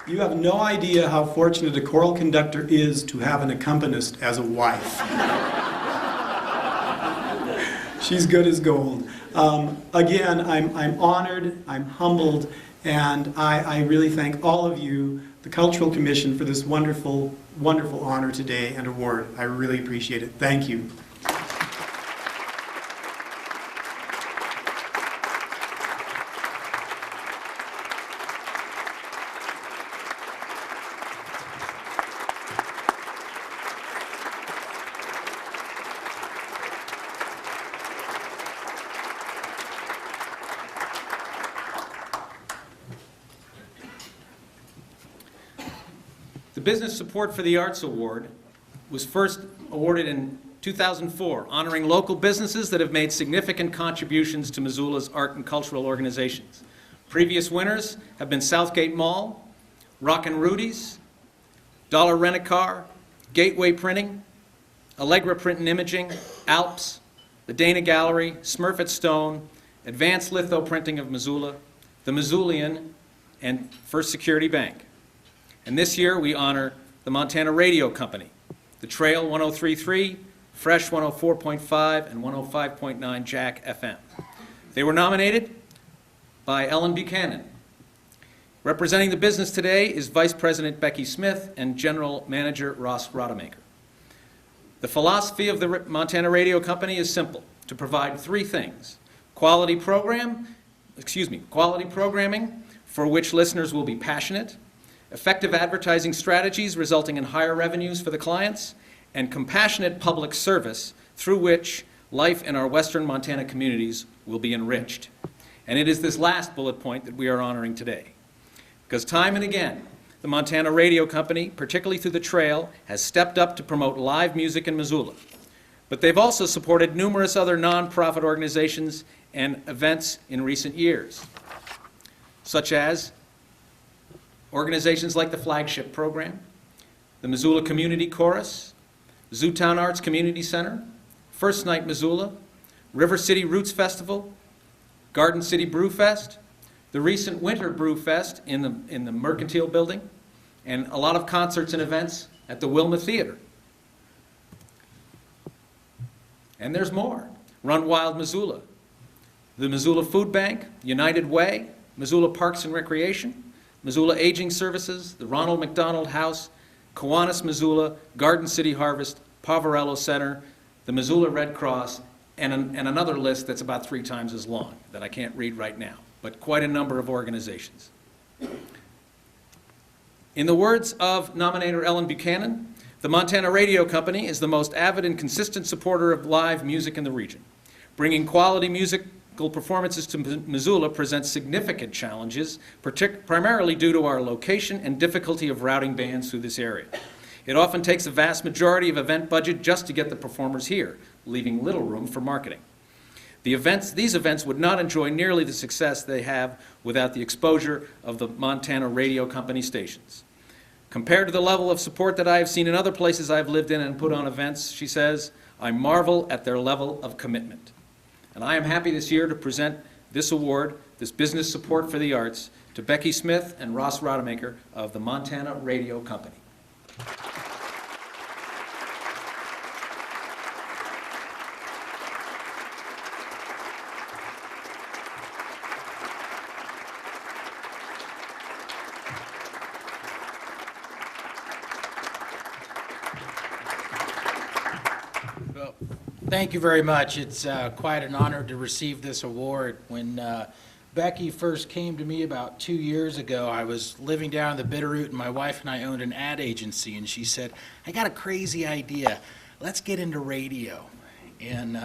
You have no idea how fortunate a choral conductor is to have an accompanist as a wife. She's good as gold. Again, I'm honored, I'm humbled, and I really thank all of you, the Cultural Commission, for this wonderful, wonderful honor today and award. I really appreciate it. Thank you. The Business Support for the Arts Award was first awarded in 2004, honoring local businesses that have made significant contributions to Missoula's art and cultural organizations. Previous winners have been Southgate Mall, Rockin' Rudy's, Dollar Rent-A-Car, Gateway Printing, Allegra Print and Imaging, Alps, the Dana Gallery, Smurfett Stone, Advanced Litho Printing of Missoula, the Missoulian, and First Security Bank. And this year we honor the Montana Radio Company, the Trail 103.3, Fresh 104.5, and 105.9 Jack FM. They were nominated by Ellen Buchanan. Representing the business today is Vice President Becky Smith and General Manager Ross Rodemaker. The philosophy of the Montana Radio Company is simple: to provide three things: quality programming for which listeners will be passionate, effective advertising strategies resulting in higher revenues for the clients, and compassionate public service through which life in our western Montana communities will be enriched. And it is this last bullet point that we are honoring today. Because time and again, the Montana Radio Company, particularly through the Trail, has stepped up to promote live music in Missoula. But they've also supported numerous other nonprofit organizations and events in recent years, such as organizations like the Flagship Program, the Missoula Community Chorus, Zootown Arts Community Center, First Night Missoula, River City Roots Festival, Garden City Brew Fest, the recent Winter Brew Fest in the Mercantile Building, and a lot of concerts and events at the Wilma Theater. And there's more. Run Wild Missoula, the Missoula Food Bank, United Way, Missoula Parks and Recreation, Missoula Aging Services, the Ronald McDonald House, Kiwanis Missoula, Garden City Harvest, Poverello Center, the Missoula Red Cross, and another list that's about 3 times as long that I can't read right now, but quite a number of organizations. In the words of nominator Ellen Buchanan, the Montana Radio Company is the most avid and consistent supporter of live music in the region. Bringing quality musical performances to Missoula presents significant challenges, primarily due to our location and difficulty of routing bands through this area. It often takes a vast majority of event budget just to get the performers here, leaving little room for marketing. These events would not enjoy nearly the success they have without the exposure of the Montana Radio Company stations. Compared to the level of support that I have seen in other places I've lived in and put on events, she says, I marvel at their level of commitment. And I am happy this year to present this award, this Business Support for the Arts, to Becky Smith and Ross Rodemaker of the Montana Radio Company. Well, thank you very much. It's quite an honor to receive this award. When Becky first came to me about 2 years ago, I was living down in the Bitterroot, and my wife and I owned an ad agency, and she said, I got a crazy idea. Let's get into radio. And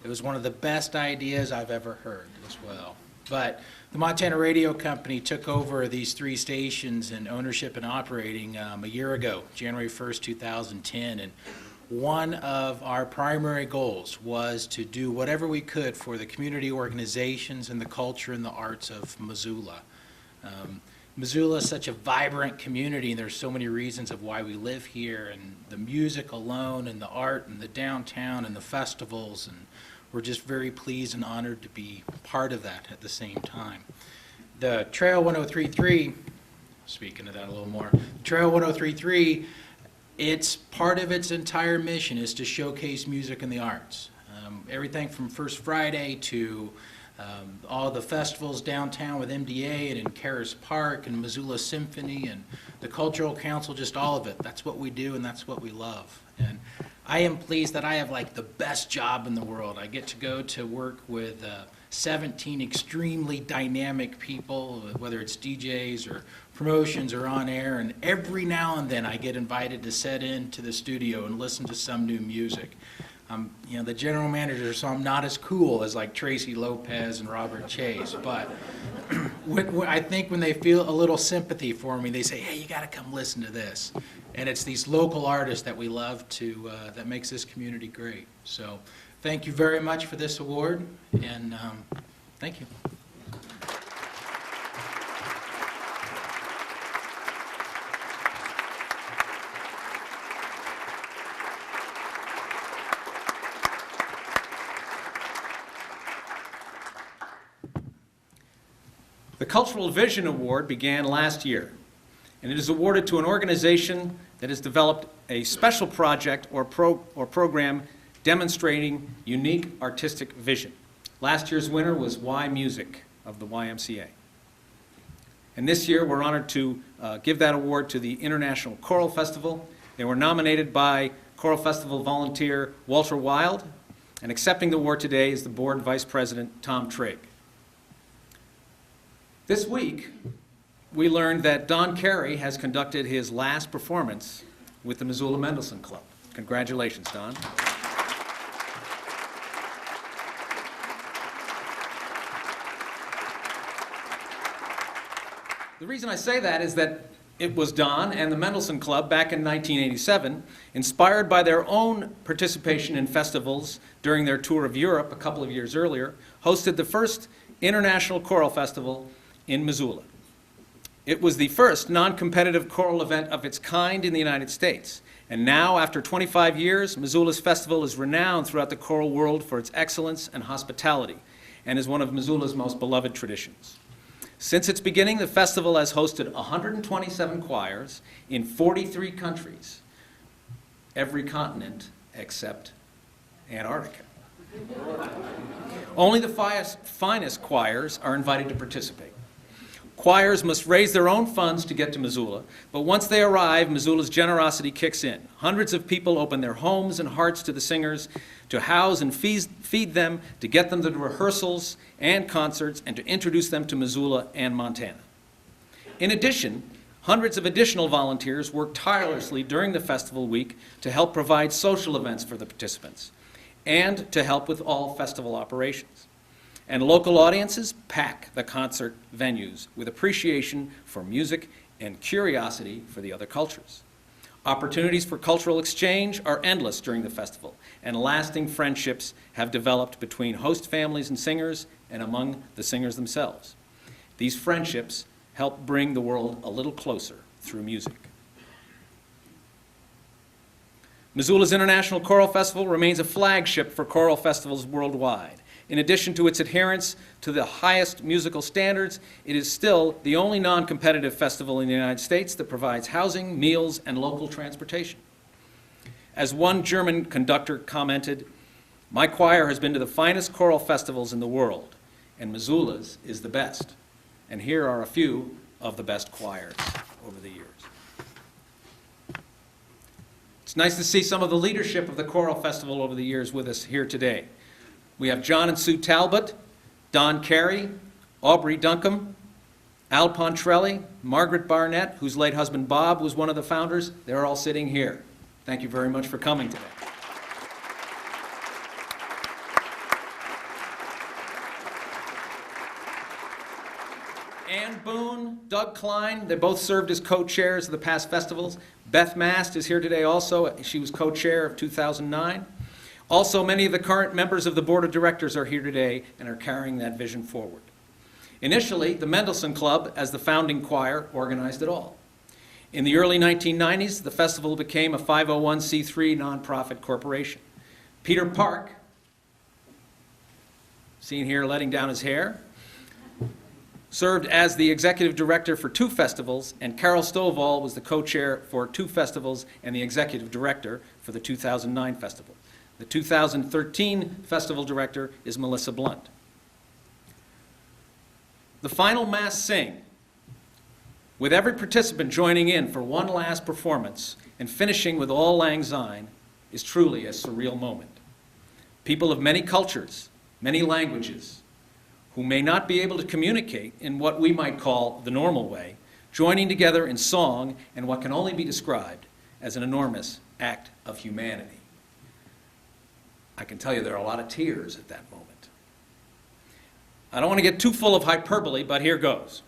it was one of the best ideas I've ever heard as well. But the Montana Radio Company took over these 3 stations in ownership and operating a year ago, January 1st, 2010, and one of our primary goals was to do whatever we could for the community organizations and the culture and the arts of Missoula. Missoula is such a vibrant community, and there's so many reasons of why we live here, and the music alone, and the art, and the downtown, and the festivals, and we're just very pleased and honored to be part of that at the same time. The Trail 1033, speaking of that a little more, Trail 1033, it's part of its entire mission is to showcase music and the arts. Everything from First Friday to all the festivals downtown with MDA and in Caras Park and Missoula Symphony and the Cultural Council, just all of it. That's what we do and that's what we love. And I am pleased that I have like the best job in the world. I get to go to work with 17 extremely dynamic people, whether it's DJs or promotions or on air, and every now and then I get invited to set into the studio and listen to some new music. You know, the general manager, so I'm not as cool as like Tracy Lopez and Robert Chase, but I think when they feel a little sympathy for me, they say, hey, you got to come listen to this. And it's these local artists that we love to, that makes this community great. So thank you very much for this award, and thank you. The Cultural Vision Award began last year, and it is awarded to an organization that has developed a special project or program demonstrating unique artistic vision. Last year's winner was Y Music of the YMCA. And this year we're honored to give that award to the International Choral Festival. They were nominated by Choral Festival volunteer Walter Wild, and accepting the award today is the board vice president Tom Trigg. This week, we learned that Don Carey has conducted his last performance with the Missoula Mendelssohn Club. Congratulations, Don. The reason I say that is that it was Don and the Mendelssohn Club back in 1987, inspired by their own participation in festivals during their tour of Europe a couple of years earlier, hosted the first International Choral Festival in Missoula. It was the first non-competitive choral event of its kind in the United States. And now, after 25 years, Missoula's festival is renowned throughout the choral world for its excellence and hospitality, and is one of Missoula's most beloved traditions. Since its beginning, the festival has hosted 127 choirs in 43 countries, every continent except Antarctica. Only the finest choirs are invited to participate. Choirs must raise their own funds to get to Missoula, but once they arrive, Missoula's generosity kicks in. Hundreds of people open their homes and hearts to the singers to house and feed them, to get them to rehearsals and concerts, and to introduce them to Missoula and Montana. In addition, hundreds of additional volunteers work tirelessly during the festival week to help provide social events for the participants and to help with all festival operations. And local audiences pack the concert venues with appreciation for music and curiosity for the other cultures. Opportunities for cultural exchange are endless during the festival, and lasting friendships have developed between host families and singers and among the singers themselves. These friendships help bring the world a little closer through music. Missoula's International Choral Festival remains a flagship for choral festivals worldwide. In addition to its adherence to the highest musical standards, it is still the only non-competitive festival in the United States that provides housing, meals, and local transportation. As one German conductor commented, "My choir has been to the finest choral festivals in the world, and Missoula's is the best." And here are a few of the best choirs over the years. It's nice to see some of the leadership of the choral festival over the years with us here today. We have John and Sue Talbot, Don Carey, Aubrey Duncombe, Al Pontrelli, Margaret Barnett, whose late husband Bob was one of the founders. They're all sitting here. Thank you very much for coming today. Ann Boone, Doug Klein, they both served as co-chairs of the past festivals. Beth Mast is here today also. She was co-chair of 2009. Also, many of the current members of the board of directors are here today and are carrying that vision forward. Initially, the Mendelssohn Club, as the founding choir, organized it all. In the early 1990s, the festival became a 501c3 nonprofit corporation. Peter Park, seen here letting down his hair, served as the executive director for 2 festivals, and Carol Stovall was the co-chair for 2 festivals and the executive director for the 2009 festival. The 2013 festival director is Melissa Blunt. The final mass sing, with every participant joining in for one last performance and finishing with Auld Lang Syne, is truly a surreal moment. People of many cultures, many languages, who may not be able to communicate in what we might call the normal way, joining together in song and what can only be described as an enormous act of humanity. I can tell you there are a lot of tears at that moment. I don't want to get too full of hyperbole, but here goes.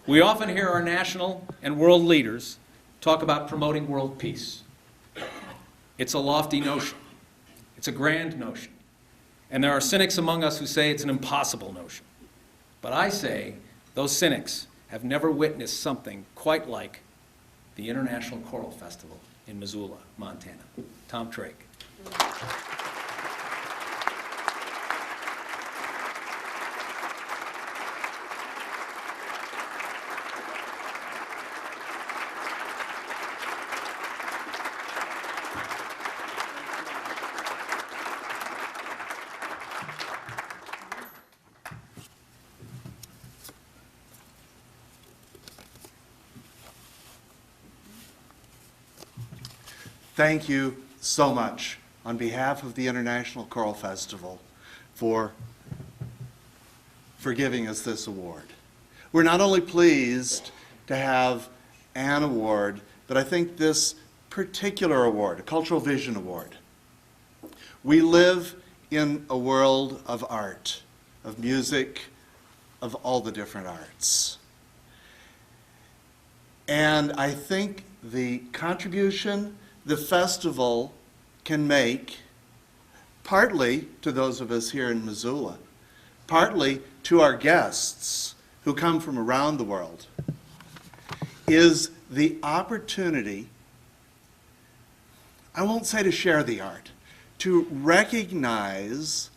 We often hear our national and world leaders talk about promoting world peace. It's a lofty notion. It's a grand notion. And there are cynics among us who say it's an impossible notion. But I say those cynics have never witnessed something quite like the International Choral Festival in Missoula, Montana. Tom Trake. Thank you so much on behalf of the International Choral Festival for giving us this award. We're not only pleased to have an award, but I think this particular award, a Cultural Vision Award. We live in a world of art, of music, of all the different arts. And I think the contribution the festival can make, partly to those of us here in Missoula, partly to our guests who come from around the world, is the opportunity, I won't say to share the art, to recognize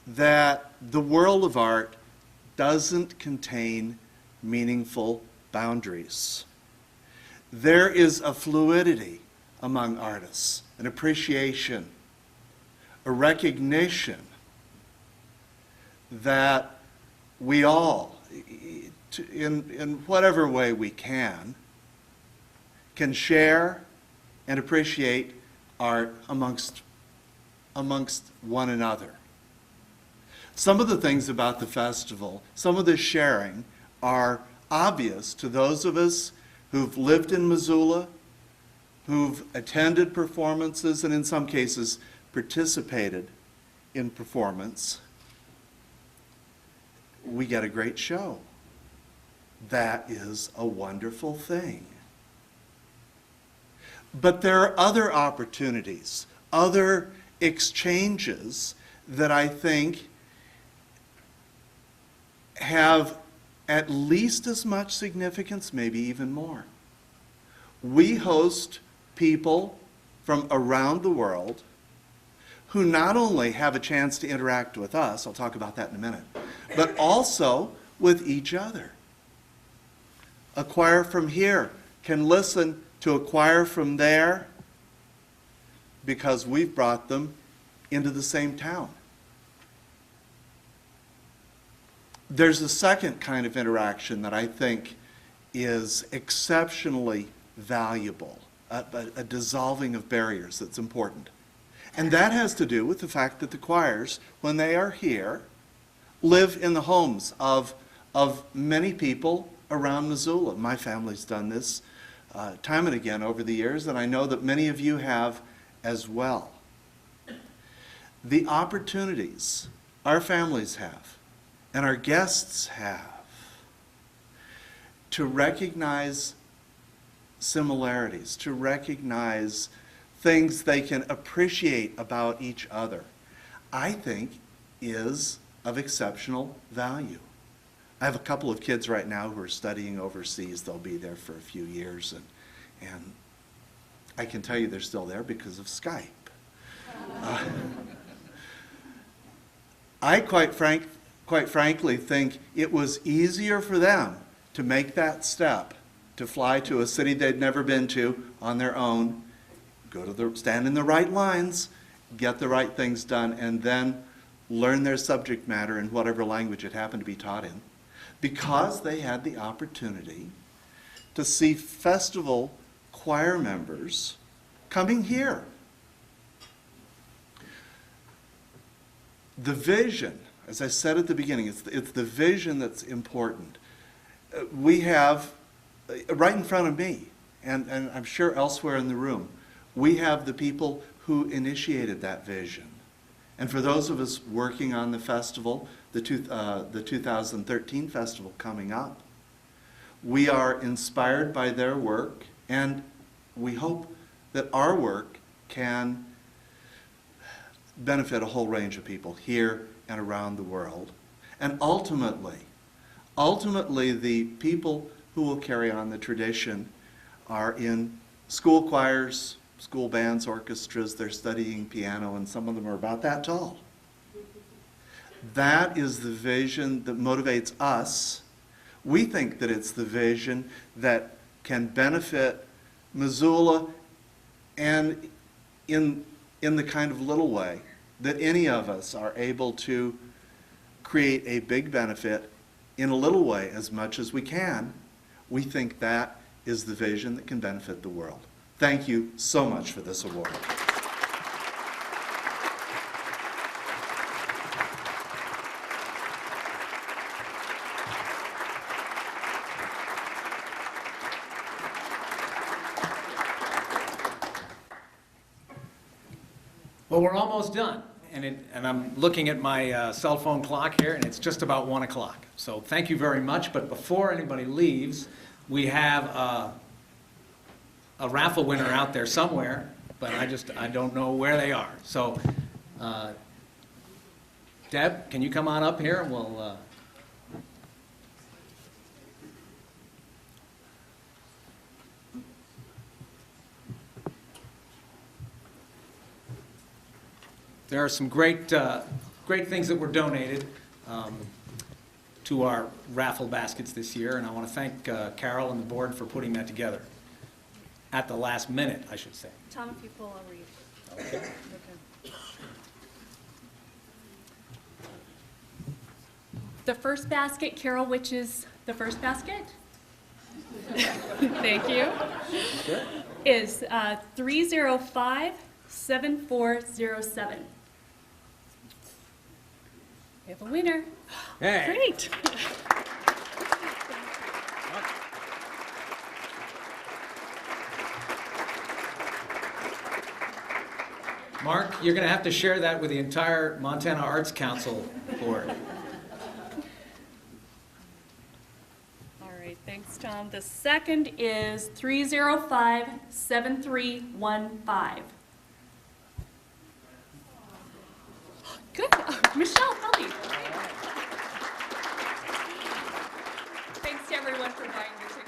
that the world of art doesn't contain meaningful boundaries. There is a fluidity among artists, an appreciation, a recognition that we all, in whatever way we can share and appreciate art amongst one another. Some of the things about the festival, some of the sharing, are obvious to those of us who've lived in Missoula, who've attended performances, and in some cases participated in performance. We get a great show. That is a wonderful thing. But there are other opportunities, other exchanges that I think have at least as much significance, maybe even more. We host people from around the world who not only have a chance to interact with us, I'll talk about that in a minute, but also with each other. A choir from here can listen to a choir from there because we've brought them into the same town. There's a second kind of interaction that I think is exceptionally valuable, a dissolving of barriers that's important. And that has to do with the fact that the choirs, when they are here, live in the homes of many people around Missoula. My family's done this time and again over the years, and I know that many of you have as well. The opportunities our families have and our guests have to recognize similarities, to recognize things they can appreciate about each other, I think is of exceptional value. I have a couple of kids right now who are studying overseas. They'll be there for a few years, and I can tell you they're still there because of Skype. I quite frankly think it was easier for them to make that step, to fly to a city they'd never been to on their own, stand in the right lines, get the right things done, and then learn their subject matter in whatever language it happened to be taught in, because they had the opportunity to see festival choir members coming here. The vision, as I said at the beginning, it's the vision that's important. We have, right in front of me, and I'm sure elsewhere in the room, we have the people who initiated that vision. And for those of us working on the festival, the 2013 festival coming up, we are inspired by their work, and we hope that our work can benefit a whole range of people here and around the world. And ultimately, the people who will carry on the tradition are in school choirs, school bands, orchestras. They're studying piano, and some of them are about that tall. That is the vision that motivates us. We think that it's the vision that can benefit Missoula, and in the kind of little way that any of us are able to create a big benefit in a little way as much as we can. We think that is the vision that can benefit the world. Thank you so much for this award. Well, we're almost done, and I'm looking at my cell phone clock here, and it's just about 1 o'clock. So thank you very much, but before anybody leaves, we have a raffle winner out there somewhere, but I don't know where they are. So, Deb, can you come on up here, and we'll... There are some great things that were donated to our raffle baskets this year, and I want to thank Carol and the board for putting that together. At the last minute, I should say. Tom, if you pull, I'll read. Okay. The first basket, Carol, which is the first basket? Thank you. Sure. Is 305-7407. We have a winner. Hey. Great. Mark, you're going to have to share that with the entire Montana Arts Council board. All right, thanks, Tom. The second is 305-7315. Good. Michelle, help me. Thanks to everyone for buying your tickets.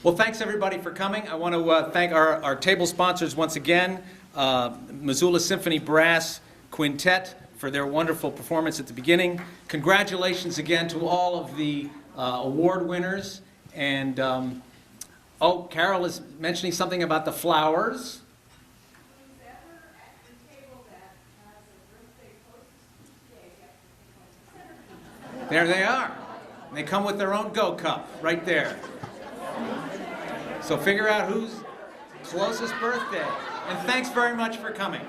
Well, thanks everybody for coming. I want to thank our table sponsors once again, Missoula Symphony Brass Quintet, for their wonderful performance at the beginning. Congratulations again to all of the award winners. And, oh, Carol is mentioning something about the flowers. There they are. They come with their own Go Cup right there. So figure out who's closest birthday. And thanks very much for coming.